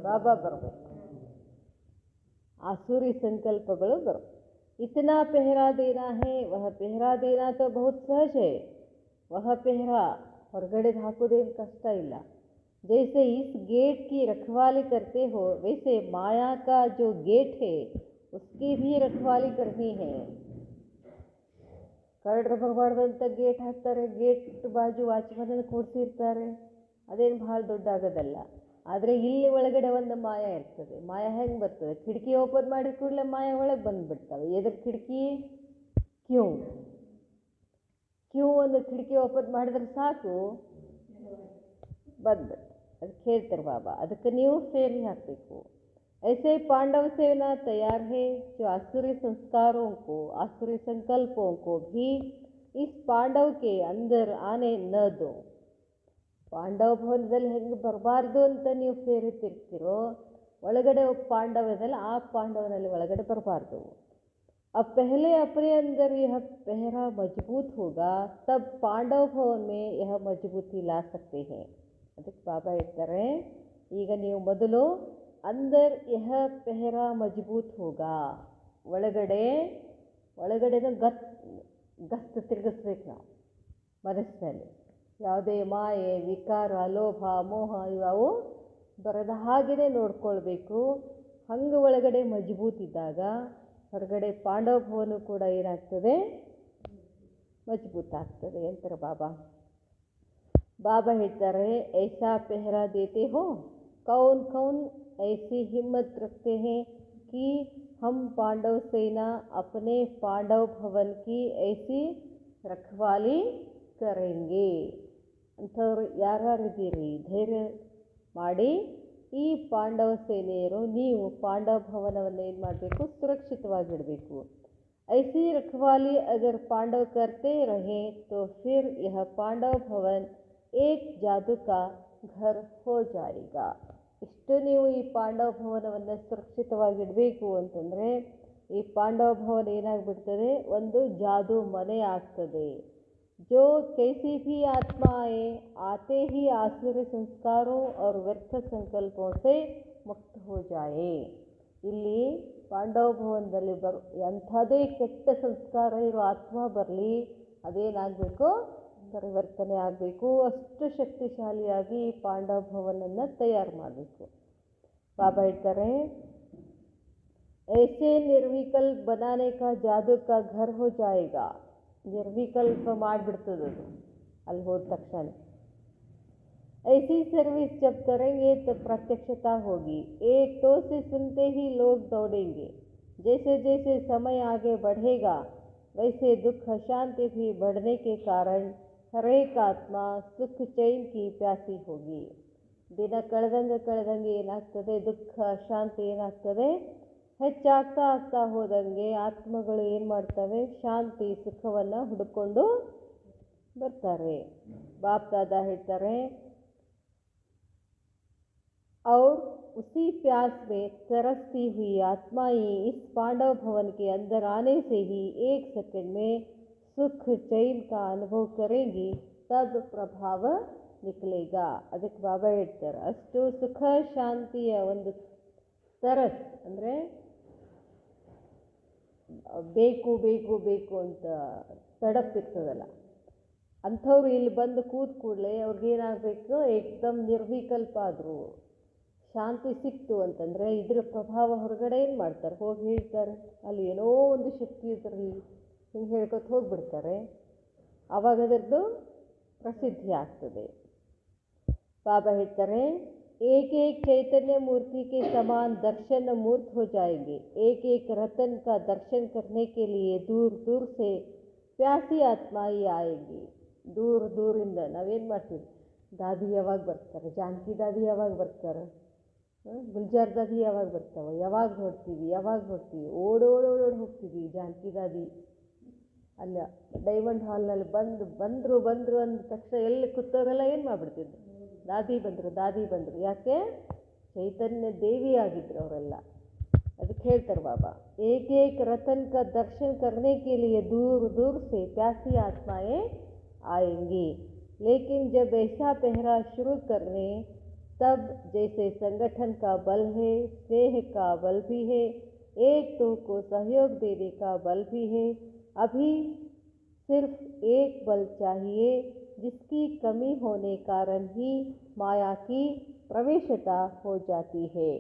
ಬಾಬಾ ಬರಬೇಕು. ಆಸುರಿ ಸಂಕಲ್ಪಗಳು ಬರೋ. ಇತನಾ ಪೆಹರಾ ದೇನಾ ಹೈ, ವಹ ಪೆಹರಾ ದೇನಾ ತೋ ಬಹುತ್ ಸಹಜ ಹೈ. ವಹ ಪೆಹರಾ ಹೊರಗಡೆದು ಹಾಕೋದೇನು ಕಷ್ಟ ಇಲ್ಲ. जैसे इस गेट की रखवाली करते हो, वैसे माया का जो गेट है उसकी भी रखवाली करनी है. ಕಳ್ಳರು ಬರಬಾರ್ದು ಅಂತ ಗೇಟ್ ಹಾಕ್ತಾರೆ. ಗೇಟ್ ಬಾಜು ವಾಚ್ಮನ್ ಕೂಡಿಸಿರ್ತಾರೆ. ಅದೇನು ಭಾಳ ದೊಡ್ಡ ಆಗೋದಲ್ಲ. ಆದರೆ ಇಲ್ಲಿ ಒಳಗಡೆ ಒಂದು ಮಾಯ ಇರ್ತದೆ. ಮಾಯ ಹೆಂಗೆ ಬರ್ತದೆ? ಕಿಟಕಿ ಓಪನ್ ಮಾಡಿದ ಕೂಡಲೇ ಮಾಯ ಒಳಗೆ ಬಂದುಬಿಡ್ತವೆ. ಎದ್ರ ಕಿಟಕಿ? ಕ್ಯೂ ಒಂದು ಕಿಟಕಿ ಓಪನ್ ಮಾಡಿದ್ರೆ ಸಾಕು, ಬಂದ್ಬಿಟ್ಟು. ಅದಕ್ಕೆ ಹೇಳ್ತಾರೆ ಬಾಬಾ, ಅದಕ್ಕೆ ನೀವು ಫೇರಿ ಹಾಕಬೇಕು. ऐसे पांडव सेना तैयार है जो आसुरी संस्कारों को, आसुरी संकल्पों को भी इस पांडव के अंदर आने न दो. ಪಾಂಡವ ಭವನದಲ್ಲಿ ಹೆಂಗೆ ಬರಬಾರ್ದು ಅಂತ ನೀವು ಫೇರಿ ತಿರ್ತಿರೋ, ಒಳಗಡೆ ಒಬ್ಬ ಪಾಂಡವದಲ್ಲಿ ಆ ಪಾಂಡವನಲ್ಲಿ ಒಳಗಡೆ ಬರಬಾರ್ದು. अब पहले अपने अंदर यह पहरा मजबूत होगा, तब पांडव भवन में यह मजबूती ला सकते हैं. ಅದಕ್ಕೆ ಬಾಬಾ ಹೇಳ್ತಾರೆ, ಈಗ ನೀವು ಮೊದಲು ಅಂದರ್ ಯಹ ಪೆಹರಾ ಮಜಬೂತ್ ಹೋಗಾ, ಒಳಗಡೆನ ಗಸ್ತು ತಿರುಗಿಸ್ಬೇಕು ನಾವು ಮನಸ್ಸಿನಲ್ಲಿ. ಯಾವುದೇ ಮಾಯೆ, ವಿಕಾರ, ಲೋಭ, ಮೋಹ ಇವು ಬರದ ಹಾಗೆಯೇ ನೋಡ್ಕೊಳ್ಬೇಕು. ಹಂಗೆ ಒಳಗಡೆ ಮಜಬೂತ್ ಇದ್ದಾಗ ಹೊರಗಡೆ ಪಾಂಡವ ಭವನ ಕೂಡ ಏನಾಗ್ತದೆ? ಮಜಬೂತ್ ಆಗ್ತದೆ ಅಂತಾರೆ ಬಾಬಾ. ಬಾಬಾ ಹೇಳ್ತಾರೆ, ऐसा पहरा देते हो, कौन कौन ऐसी हिम्मत रखते हैं कि हम पांडव सेना अपने पांडव भवन की ऐसी रखवाली करेंगे ಅಂಥವ್ರು ಯಾರ್ಯಾರಿದ್ದೀರಿ? ಧೈರ್ಯ ಮಾಡಿ ಈ ಪಾಂಡವ ಸೇನೆಯರು ನೀವು ಪಾಂಡವ ಭವನವನ್ನು ಏನು ಮಾಡಬೇಕು? ಸುರಕ್ಷಿತವಾಗಿಡಬೇಕು. ऐसी रखवाली अगर पांडव करते रहे तो फिर यह पांडव भवन ಏಕ್ ಜಾದು ಕಾ ಘರ್ ಹೋ ಜಾಯಿಗಾ. ಇಷ್ಟು ನೀವು ಈ ಪಾಂಡವ ಭವನವನ್ನು ಸುರಕ್ಷಿತವಾಗಿಡಬೇಕು ಅಂತಂದರೆ ಈ ಪಾಂಡವ ಭವನ ಏನಾಗ್ಬಿಡ್ತದೆ? ಒಂದು ಜಾದು ಮನೆ ಆಗ್ತದೆ. जो कैसी भी आत्माएं आते ही आसुरी संस्कारों और व्यर्थ संकल्पों से मुक्त हो जाए. ಇಲ್ಲಿ ಪಾಂಡವ ಭವನದಲ್ಲಿ ಎಂಥದೇ ಕೆಟ್ಟ ಸಂಸ್ಕಾರ ಇರೋ ಆತ್ಮ ಬರಲಿ, ಅದೇನಾಗಬೇಕು? ಪರಿವರ್ತನೆ ಆಗಬೇಕು. ಅಷ್ಟು ಶಕ್ತಿಶಾಲಿಯಾಗಿ ಪಾಂಡವ ಭವನನ್ನು ತಯಾರು ಮಾಡಬೇಕು. ಬಾಬಾ ಹೇಳ್ತಾರೆ, ऐसे निर्विकल्प बनाने का जादू का घर हो जाएगा. ನಿರ್ವಿಕಲ್ಪ ಮಾಡಿಬಿಡ್ತದದು ಅಲ್ಲಿ ಹೋದ ತಕ್ಷಣ. ऐसी सर्विस जब करेंगे तो प्रत्यक्षता होगी. एक तो से सुनते ही लोग दौड़ेंगे. जैसे जैसे समय आगे बढ़ेगा वैसे दुख अशांति भी बढ़ने के कारण हर एक आत्मा सुख चैन की प्यासी होगी. ದಿನ ಕಳೆದಂಗೆ ಏನಾಗ್ತದೆ? ದುಃಖ ಅಶಾಂತಿ ಏನಾಗ್ತದೆ? ಹೆಚ್ಚಾಗ್ತಾ ಹೋದಂಗೆ ಆತ್ಮಗಳು ಏನು ಮಾಡ್ತವೆ? ಶಾಂತಿ, ಸುಖವನ್ನು ಹುಡುಕೊಂಡು ಬರ್ತಾರೆ. ಬಾಪ್ ದಾದಾ ಹೇಳ್ತಾರೆ, और उसी प्यास में तरसती हुई आत्माएं इस पांडव भवन के अंदर आने से ही 1 सेकंड में सुख चैन का अनुभव करेंगी, तब प्रभाव निकलेगा. ಅದಕ್ಕೆ ಬಾಬಾ ಹೇಳ್ತಾರೆ, ಅಷ್ಟು ಸುಖ ಶಾಂತಿಯ ಒಂದು ತರಸ್ ಅಂದರೆ ಬೇಕು ಬೇಕು ಬೇಕು ಅಂತ ತಡಪಿರ್ತದಲ್ಲ, ಅಂಥವ್ರು ಇಲ್ಲಿ ಬಂದು ಕೂತ ಕೂಡಲೇ ಅವ್ರಿಗೇನಾಗಬೇಕು, ಏಕದಮ್ ನಿರ್ವಿಕಲ್ಪ ಆದರು, ಶಾಂತಿ ಸಿಕ್ತು ಅಂತಂದರೆ ಇದರ ಪ್ರಭಾವ ಹೊರಗಡೆ ಏನು ಮಾಡ್ತಾರೆ, ಹೋಗಿ ಹೇಳ್ತಾರೆ, ಅಲ್ಲಿ ಏನೋ ಒಂದು ಶಕ್ತಿ ಇದ್ರಲ್ಲಿ ಹಿಂಗೆ ಹೇಳ್ಕೊತ ಹೋಗಿಬಿಡ್ತಾರೆ. ಆವಾಗ ಅದರದ್ದು ಪ್ರಸಿದ್ಧಿ ಆಗ್ತದೆ. बाबा ಹೇಳ್ತಾರೆ, एक एक चैतन्य मूर्ति के समान दर्शन मूर्त हो जाएंगे. एक एक रतन का दर्शन करने के लिए दूर दूर से प्यासी आत्माएं आएंगी. दूर दूರಿಂದ ನಾವೇನು ಮಾಡ್ತೀವಿ, ದಾದಿ ಯಾವಾಗ ಬರ್ತಾರೆ, ಜಾನಕಿ ದಾದಿ ಯಾವಾಗ ಬರ್ತಾರೆ, ಗುಲ್ಜಾರ್ ದಾದಿ ಯಾವಾಗ ಬರ್ತಾವೆ, ಯಾವಾಗ ನೋಡ್ತೀವಿ, ಓಡೋಡಿ ಹೋಗ್ತೀವಿ. ಜಾನಕಿ ದಾದಿ ಅಲ್ಲ ಡೈಮಂಡ್ ಹಾಲ್ನಲ್ಲಿ ಬಂದರು ಅಂದ ತಕ್ಷಣ ಎಲ್ಲಿ ಕೂತವರೆಲ್ಲ ಏನು ಮಾಡಿಬಿಡ್ತಿದ್ರು, ದಾದಿ ಬಂದರು. ಯಾಕೆ? ಚೈತನ್ಯ ದೇವಿ ಆಗಿದ್ರು ಅವರೆಲ್ಲ. ಅದಕ್ಕೆ ಹೇಳ್ತಾರೆ ಬಾಬಾ, एक एक रतन का दर्शन करने के लिए दूर दूर से प्यासी आत्माएं आएंगी. लेकिन जब ऐसा पहरा शुरू करने, तब जैसे संगठन का बल है, स्नेह का बल भी है, एक तो को सहयोग देने का बल भी है. अभी सिर्फ एक बल चाहिए, जिसकी कमी होने कारण ही माया की प्रवेशता हो जाती है.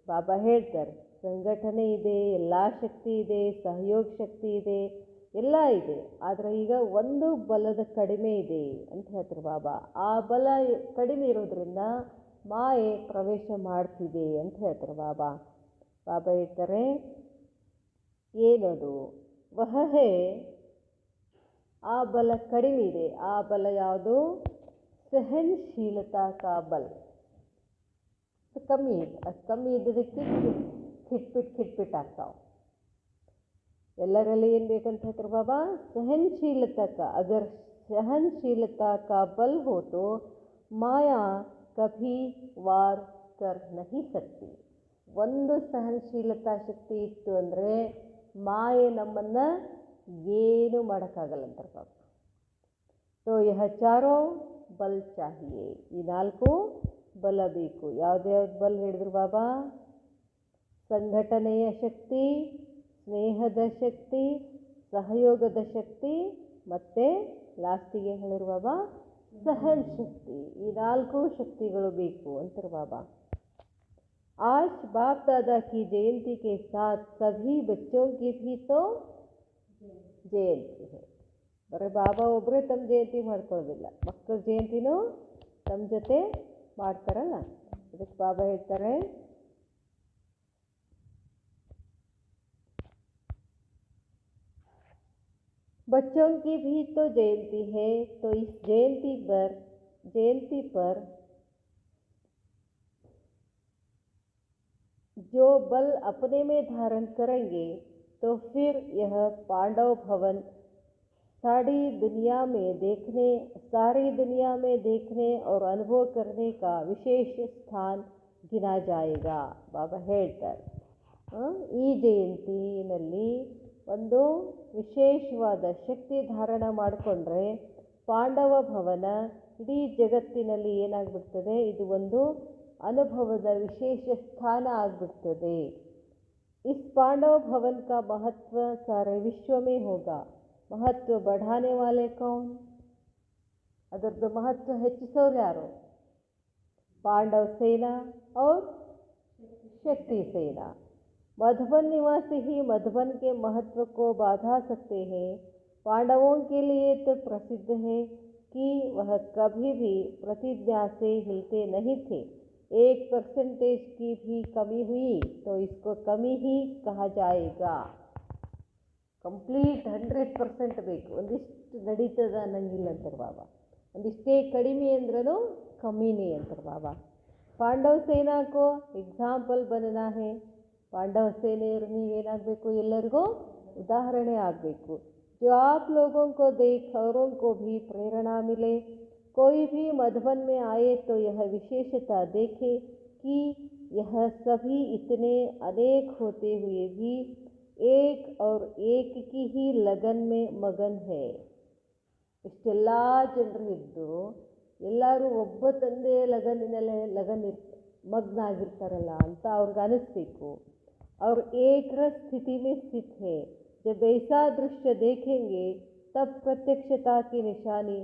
ಬಾಬಾ ಹೇಳ್ತಾರೆ, ಸಂಘಟನೆ ಇದೆ, ಎಲ್ಲ ಶಕ್ತಿ ಇದೆ, ಸಹಯೋಗ ಶಕ್ತಿ ಇದೆ, ಎಲ್ಲ ಇದೆ, ಆದರೆ ಈಗ ಒಂದು ಬಲದ ಕಡಿಮೆ ಇದೆ ಅಂತ ಹೇಳ್ತಾರೆ ಬಾಬಾ. ಆ ಬಲ ಕಡಿಮೆ ಇರೋದ್ರಿಂದ ಮಾಯೆ ಪ್ರವೇಶ ಮಾಡ್ತಿದೆ ಅಂತ ಹೇಳ್ತಾರೆ ಬಾಬಾ. ಬಾಬಾ ಹೇಳ್ತಾರೆ, ಏನದು ವಹೇ, ಆ ಬಲ ಕಡಿಮೆ ಇದೆ. ಆ ಬಲ ಯಾವುದು? ಸಹನಶೀಲತಾ ಕಾ ಬಲ್. ಕಮ್ಮಿ ಇದೆ. ಅದು ಕಮ್ಮಿ ಇದ್ದದಕ್ಕೆ ಖಿಟ್ಪಿಟ್ ಆಗ್ತಾವೆ. ಎಲ್ಲರಲ್ಲಿ ಏನು ಬೇಕಂತ ಹೇಳ್ತಾರೆ ಬಾಬಾ? सहनशीलता का. अगर सहनशीलता का बल हो तो माया कभी वार कर नहीं सकती. ಒಂದು ಸಹನಶೀಲತಾ ಶಕ್ತಿ ಇತ್ತು ಅಂದರೆ ಮಾಯೆ ನಮ್ಮನ್ನು ಏನು ಮಾಡೋಕ್ಕಾಗಲ್ಲ ಅಂತಾರೆ ಬಾಬಾ. तो यह चारों बल चाहिए. ಈ 4 ಬಲ ಬೇಕು. ಯಾವ್ದ್ಯಾವ್ದು ಬಲ ಹೇಳಿದ್ರು ಬಾಬಾ? ಸಂಘಟನೆಯ ಶಕ್ತಿ, ಸ್ನೇಹದ ಶಕ್ತಿ, ಸಹಯೋಗದ ಶಕ್ತಿ, ಮತ್ತು ಲಾಸ್ಟಿಗೆ ಹೇಳಿರು ಬಾಬಾ ಸಹನ ಶಕ್ತಿ. ಈ 4 ಶಕ್ತಿಗಳು ಬೇಕು ಅಂತಾರೆ ಬಾಬಾ. आज बाप दादा की जयंती के साथ सभी बच्चों की भी तो ಜಯಂತಿ है. ಬರೀ ಬಾಬಾ ಒಬ್ಬರೇ ತಮ್ಮ ಜಯಂತಿ ಮಾಡ್ಕೊಳ್ಳೋದಿಲ್ಲ, ಮಕ್ಕಳ ಜಯಂತಿನೂ ತಮ್ಮ ಜೊತೆ ಮಾಡ್ತಾರಲ್ಲ. ಅದಕ್ಕೆ ಬಾಬಾ ಹೇಳ್ತಾರೆ, बच्चों की भी तो जयंती है, तो इस जयंती पर जो बल अपने में धारण करेंगे, तो फिर यह पांडव भवन सारी दुनिया में देखने और अनुभव करने का विशेष स्थान गिना जाएगा. ಬಾಬಾ ಹೇಳ್ತಾರೆ, ಈ ಜಯಂತಿನಲ್ಲಿ ಒಂದು ವಿಶೇಷವಾದ ಶಕ್ತಿ ಧಾರಣ ಮಾಡಿಕೊಂಡ್ರೆ ಪಾಂಡವ ಭವನ ಇಡೀ ಜಗತ್ತಿನಲ್ಲಿ ಏನಾಗ್ಬಿಡ್ತದೆ, ಇದು ಒಂದು ಅನುಭವದ ವಿಶೇಷ ಸ್ಥಾನ ಆಗಿಬಿಡ್ತದೆ. इस पांडव भवन का महत्व सारे विश्व में होगा. महत्व बढ़ाने वाले कौन? ಅದರದ್ದು ಮಹತ್ವ ಹೆಚ್ಚಿಸೋರು ಯಾರು? पांडव सेना और शक्ति सेना. मधुबन निवासी ही मधुबन के महत्व को बाधा सकते हैं. पांडवों के लिए तो प्रसिद्ध है कि वह कभी भी प्रतिज्ञा से हिलते नहीं थे. 1% की भी कमी हुई तो इसको कमी ही कहा जाएगा. ಕಂಪ್ಲೀಟ್ 100% ಬೇಕು, ಒಂದಿಷ್ಟು ನಡೀತದ ಅನ್ನಂಗಿಲ್ಲ ಅಂತಾರೆ ಬಾಬಾ. ಒಂದಿಷ್ಟೇ ಕಡಿಮೆ ಅಂದ್ರೂ ಕಮ್ಮಿನೇ ಅಂತಾರೆ ಬಾಬಾ. ಪಾಂಡವ ಸೇನಾಕೋ ಎಕ್ಸಾಂಪಲ್ बनना है. ಪಾಂಡವ ಸೇನೆಯವರು ನೀವೇನಾಗಬೇಕು, ಎಲ್ಲರಿಗೂ ಉದಾಹರಣೆ ಆಗಬೇಕು. जो आप लोगों को देख औरों को भी प्रेरणा मिले. कोई भी मधुबन में आए तो यह विशेषता देखे कि यह सभी इतने अनेक होते हुए भी एक और एक की ही लगन में मगन है. ಇಷ್ಟೆಲ್ಲ ಜನರು ಇದ್ದು ಎಲ್ಲರೂ ಒಬ್ಬ ತಂದೆಯ ಲಗನ್ ಮಗ್ನ ಆಗಿರ್ತಾರಲ್ಲ ಅಂತ ಅವ್ರಿಗೆ ಅನಿಸ್ಬೇಕು. और एक रस स्थिति में स्थित है. जब ऐसा दृश्य देखेंगे तब प्रत्यक्षता की निशानी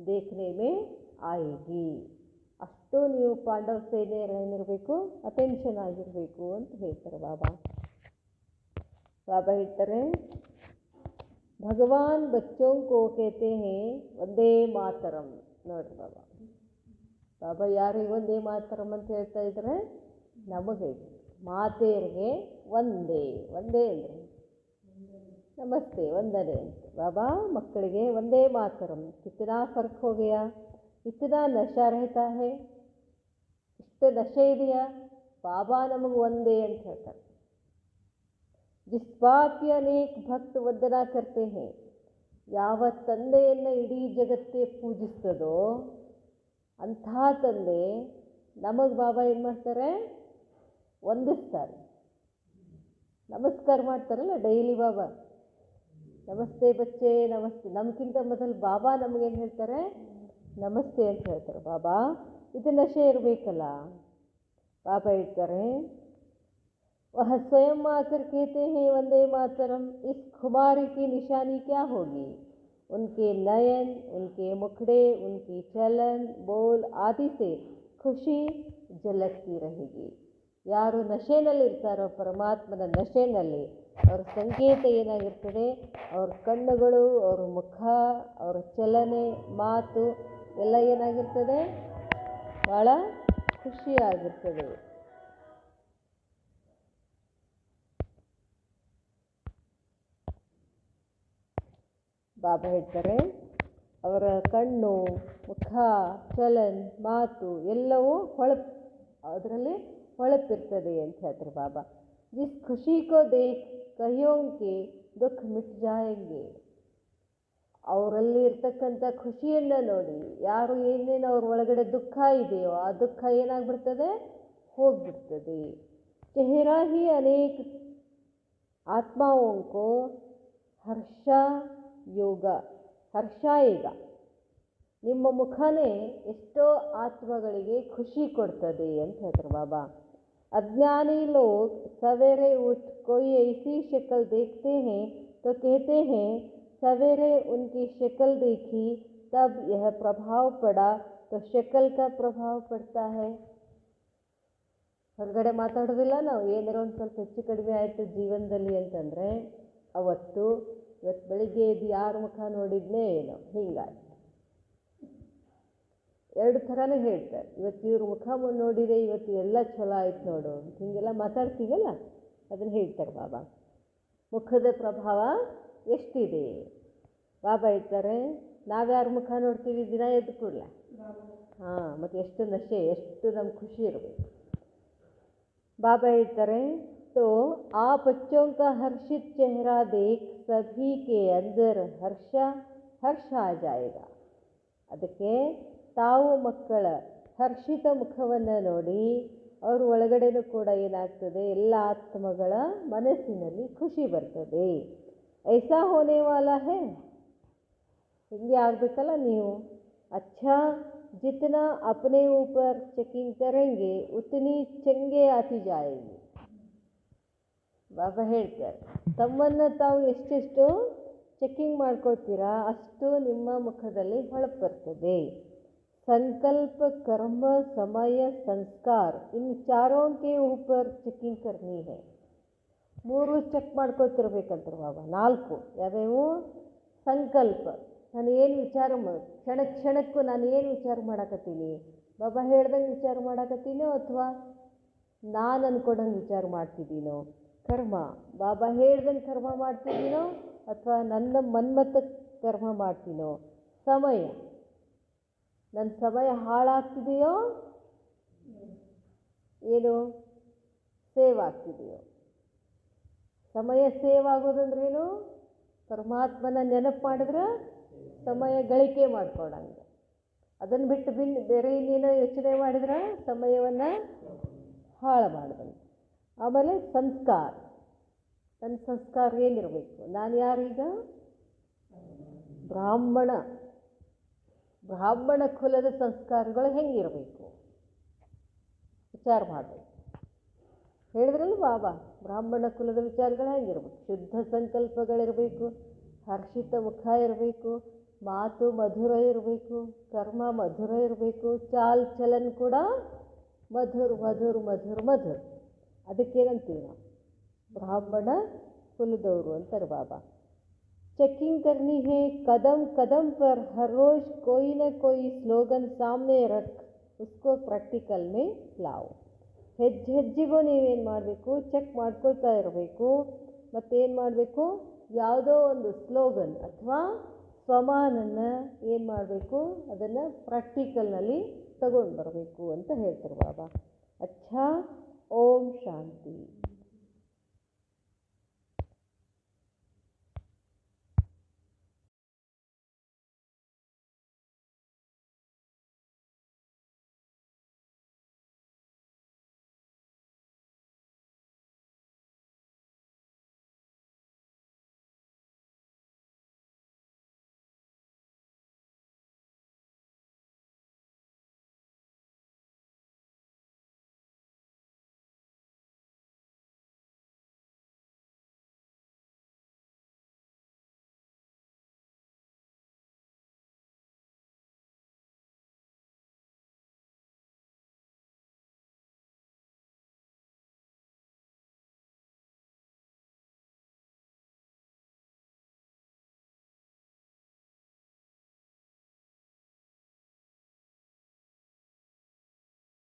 देखने में आएगी. ಅಷ್ಟು ನೀವು ಪಾಂಡವ ಸೇನೆಯರೇನಿರಬೇಕು, ಅಟೆನ್ಷನ್ ಆಗಿರಬೇಕು ಅಂತ ಹೇಳ್ತಾರೆ ಬಾಬಾ. ಬಾಬಾ ಹೇಳ್ತಾರೆ, ಭಗವಾನ್ ಬಚ್ಚೋं को कहते हैं ವಂದೇ ಮಾತರಂ. ನೋಡ್ರಿ ಬಾಬಾ, ಬಾಬಾ ಯಾರಿಗೆ ವಂದೇ ಮಾತರಂ ಅಂತ ಹೇಳ್ತಾ ಇದ್ದಾರೆ? ನಮಗೆ, ಮಾತೆಯರಿಗೆ ವಂದೇ. ವಂದೇ ಅಂದರೆ ನಮಸ್ತೆ, ವಂದನೆ ಅಂತ. ಬಾಬಾ ಮಕ್ಕಳಿಗೆ ವಂದೇ ಮಾತರಂ. ಕಿतना ಫರ್ಕ್ हो गया, इतना नशा रहता है, ಇಷ್ಟು ನಶೆ ಇದೆಯಾ? ಬಾಬಾ ನಮಗೆ ಒಂದೇ ಅಂತ ಹೇಳ್ತಾರೆ. जिस बाप के अनेक भक्त वंदना करते हैं, ಯಾವ ತಂದೆಯನ್ನು ಇಡೀ ಜಗತ್ತೇ ಪೂಜಿಸ್ತದೋ ಅಂಥ ತಂದೆ ನಮಗೆ ಬಾಬಾ ಏನು ಮಾಡ್ತಾರೆ? ವಂದಿಸ್ತಾರೆ, ನಮಸ್ಕಾರ ಮಾಡ್ತಾರಲ್ಲ ಡೈಲಿ ಬಾಬಾ. ನಮಸ್ತೆ ಬಚ್ಚೆ ನಮಸ್ತೆ. ನಮಗಿಂತ ಮೊದಲು ಬಾಬಾ ನಮಗೇನು ಹೇಳ್ತಾರೆ? ನಮಸ್ತೆ ಅಂತ ಹೇಳ್ತಾರೆ. ಬಾಬಾ ಇದು ನಶೆ ಇರಬೇಕಲ್ಲ. ಬಾಬಾ ಹೇಳ್ತಾರೆ, वह स्वयं आकर कहते हैं वंदे मातरम. इस खुमारी की निशानी क्या होगी? उनके नयन, उनके मुखड़े, उनकी चलन बोल आदि से ಖುಷಿ झलकती रहेगी. ಯಾರು ನಶೆನಲ್ಲಿರ್ತಾರೋ, ಪರಮಾತ್ಮನ ನಶೆನಲ್ಲಿ, ಅವ್ರ ಸಂಕೇತ ಏನಾಗಿರ್ತದೆ? ಅವ್ರ ಕಣ್ಣುಗಳು, ಅವ್ರ ಮುಖ, ಅವ್ರ ಚಲನೆ, ಮಾತು ಎಲ್ಲ ಏನಾಗಿರ್ತದೆ? ಭಾಳ ಖುಷಿಯಾಗಿರ್ತದೆ. ಬಾಬಾ ಹೇಳ್ತಾರೆ, ಅವರ ಕಣ್ಣು, ಮುಖ, ಚಲನ್, ಮಾತು ಎಲ್ಲವೂ ಅದರಲ್ಲಿ ಹೊಳಪಿರ್ತದೆ ಅಂತ ಹೇಳ್ತಾರೆ ಬಾಬಾ. ಜಿಸ್ ಖುಷಿ ಕೋ ದೇಖ್ ಕಹಿಯೋಂಗೆ ದುಃಖ ಮಿಟ್ ಜಾಯಂಗೆ. ಅವರಲ್ಲಿ ಇರ್ತಕ್ಕಂಥ ಖುಷಿಯನ್ನು ನೋಡಿ, ಯಾರು ಏನೇನು ಅವ್ರ ಒಳಗಡೆ ದುಃಖ ಇದೆಯೋ ಆ ದುಃಖ ಏನಾಗ್ಬಿಡ್ತದೆ? ಹೋಗ್ಬಿಡ್ತದೆ. ಚೆಹರಾ ಹಿ ಅನೇಕ ಆತ್ಮಾओं ಹರ್ಷ ಯೋಗ ಹರ್ಷಾಯಿಗ. ನಿಮ್ಮ ಮುಖನೇ ಎಷ್ಟೋ ಆತ್ಮಗಳಿಗೆ ಖುಷಿ ಕೊಡ್ತದೆ ಅಂತ ಹೇಳ್ತಾರೆ ಬಾಬಾ. अज्ञानी लोग सवेरे उठ कोई ऐसी शक्ल देखते हैं तो कहते हैं सवेरे उनकी शक्ल देखी तब यह प्रभाव पड़ा तो शक्ल का प्रभाव पड़ता है. ಹೊರಗಡೆ ಮಾತಾಡೋದಿಲ್ಲ ನಾವು. ಏನಾರ ಒಂದು ಸ್ವಲ್ಪ ಹೆಚ್ಚು ಕಡಿಮೆ ಆಯಿತು ಜೀವನದಲ್ಲಿ ಅಂತಂದರೆ ಅವತ್ತು ಇವತ್ತು ಬೆಳಿಗ್ಗೆ ಎದ್ದು ಯಾರ ಮುಖ ನೋಡಿದ್ನೇ ಏನೋ ಹಿಂಗಾಯ್ತು. ಎರಡು ಥರನೇ ಹೇಳ್ತಾರೆ. ಇವತ್ತು ಇವ್ರ ಮುಖ ನೋಡಿದೆ, ಇವತ್ತು ಎಲ್ಲ ಚಲೋ ಆಯ್ತು ನೋಡು, ಹೀಗೆಲ್ಲ ಮಾತಾಡ್ತೀವಲ್ಲ, ಅದನ್ನು ಹೇಳ್ತಾರೆ ಬಾಬಾ. ಮುಖದ ಪ್ರಭಾವ ಎಷ್ಟಿದೆ? ಬಾಬಾ ಹೇಳ್ತಾರೆ, ನಾವ್ಯಾರ ಮುಖ ನೋಡ್ತೀವಿ ದಿನ ಎದ್ದು ಕೂಡಲೇ? ಹಾಂ, ಮತ್ತು ಎಷ್ಟು ನಶೆ, ಎಷ್ಟು ನಮ್ಗೆ ಖುಷಿ ಇರಬೇಕು. ಬಾಬಾ ಹೇಳ್ತಾರೆ, तो आप बच्चों का हर्षित चेहरा देख सभी के अंदर हर्ष आ जाएगा. ಅದಕ್ಕೆ ತಾವು ಮಕ್ಕಳ ಹರ್ಷಿತ ಮುಖವನ್ನು ನೋಡಿ ಅವ್ರ ಒಳಗಡೆನೂ ಕೂಡ ಏನಾಗ್ತದೆ? ಎಲ್ಲ ಆತ್ಮಗಳ ಮನಸ್ಸಿನಲ್ಲಿ ಖುಷಿ ಬರ್ತದೆ. ಐಸಾ ಹೋನೆ ವಾಲಾ ಹೇ, ಹಿಂಗೆ ಆಗಬೇಕಲ್ಲ ನೀವು. अच्छा जितना अपने ऊपर चेकिंग करेंगे उतनी चंगे आती जाएगी. ಬಾಬಾ ಹೇಳ್ತಾರೆ, ತಮ್ಮನ್ನು ತಾವು ಎಷ್ಟೆಷ್ಟು ಚೆಕ್ಕಿಂಗ್ ಮಾಡ್ಕೊಳ್ತೀರಾ ಅಷ್ಟು ನಿಮ್ಮ ಮುಖದಲ್ಲಿ ಹೊಳಪು ಬರ್ತದೆ. ಸಂಕಲ್ಪ, ಕರ್ಮ, ಸಮಯ, ಸಂಸ್ಕಾರ ಇನ್ನು ಚಾರೋं के ऊपर ಚೆಕ್ಕಿಂಗ್ ಕರ್ನಿ ಹೈ. 3 ಚೆಕ್ ಮಾಡ್ಕೊತಿರ್ಬೇಕಂತಾರೆ ಬಾಬಾ. 4 ಯಾವ್ಯಾವು? ಸಂಕಲ್ಪ, ನಾನು ಏನು ವಿಚಾರ ಕ್ಷಣಕ್ಕೂ ನಾನು ಏನು ವಿಚಾರ ಮಾಡಕತ್ತೀನಿ? ಬಾಬಾ ಹೇಳ್ದಂಗೆ ವಿಚಾರ ಮಾಡಕತ್ತೀನೋ ಅಥವಾ ನಾನು ಅಂದ್ಕೊಂಡಂಗೆ ವಿಚಾರ ಮಾಡ್ತಿದ್ದೀನೋ? ಕರ್ಮ, ಬಾಬಾ ಹೇಳ್ದಂಗೆ ಕರ್ಮ ಮಾಡ್ತಿದ್ದೀನೋ ಅಥವಾ ನನ್ನ ಮನ್ಮತ ಕರ್ಮ ಮಾಡ್ತೀನೋ? ಸಮಯ, ನನ್ನ ಸಮಯ ಹಾಳಾಗ್ತಿದೆಯೋ ಏನು ಸೇವ್ ಆಗ್ತಿದೆಯೋ? ಸಮಯ ಸೇವ್ ಆಗೋದಂದ್ರೇನು? ಪರಮಾತ್ಮನ ನೆನಪು ಮಾಡಿದ್ರೆ ಸಮಯ ಗಳಿಕೆ ಮಾಡ್ಕೊಡಂಗೆ. ಅದನ್ನು ಬಿಟ್ಟು ಬೇರೆ ಇನ್ನೇನೋ ಯೋಚನೆ ಮಾಡಿದ್ರೆ ಸಮಯವನ್ನು ಹಾಳು ಮಾಡ್ದಂಗೆ. ಆಮೇಲೆ ಸಂಸ್ಕಾರ, ನನ್ನ ಸಂಸ್ಕಾರ ಏನಿರಬೇಕು? ನಾನು ಯಾರೀಗ? ಬ್ರಾಹ್ಮಣ. ಬ್ರಾಹ್ಮಣ ಕುಲದ ಸಂಸ್ಕಾರಗಳು ಹೆಂಗಿರಬೇಕು ವಿಚಾರ ಮಾಡಬೇಕು. ಹೇಳಿದ್ರಲ್ಲ ಬಾಬಾ, ಬ್ರಾಹ್ಮಣ ಕುಲದ ವಿಚಾರಗಳು ಹೆಂಗಿರ್ಬೇಕು? ಶುದ್ಧ ಸಂಕಲ್ಪಗಳಿರಬೇಕು, ಹರ್ಷಿತ ಮುಖ ಇರಬೇಕು, ಮಾತು ಮಧುರ ಇರಬೇಕು, ಕರ್ಮ ಮಧುರ ಇರಬೇಕು, ಚಾಲ್ ಚಲನ್ ಕೂಡ ಮಧುರ್ ಮಧುರ್ ಮಧುರ್ ಮಧುರ್. ಅದಕ್ಕೇನಂತೀವಿ ನಾವು? ಬ್ರಾಹ್ಮಣ ಕುಲದವರು ಅಂತಾರೆ ಬಾಬಾ. चेकिंग करनी है कदम कदम पर, हर रोज कोई न कोई स्लोगन सामने रख उसको प्रैक्टिकल में लाओ. ಹೆಜ್ಜೆ ಹೆಜ್ಜೆಗೂ ನೀವೇನು ಮಾಡಬೇಕು? ಚೆಕ್ ಮಾಡ್ಕೊಳ್ತಾ ಇರಬೇಕು. ಮತ್ತೇನು ಮಾಡಬೇಕು? ಯಾವುದೋ ಒಂದು ಸ್ಲೋಗನ್ ಅಥವಾ ಸ್ವಮಾನನ್ನು ಏನು ಮಾಡಬೇಕು? ಅದನ್ನು ಪ್ರಾಕ್ಟಿಕಲ್ನಲ್ಲಿ ತಗೊಂಡು ಬರಬೇಕು ಅಂತ ಹೇಳ್ತಾರೆ ಬಾಬಾ. ಅಚ್ಛಾ, ಓಂ ಶಾಂತಿ.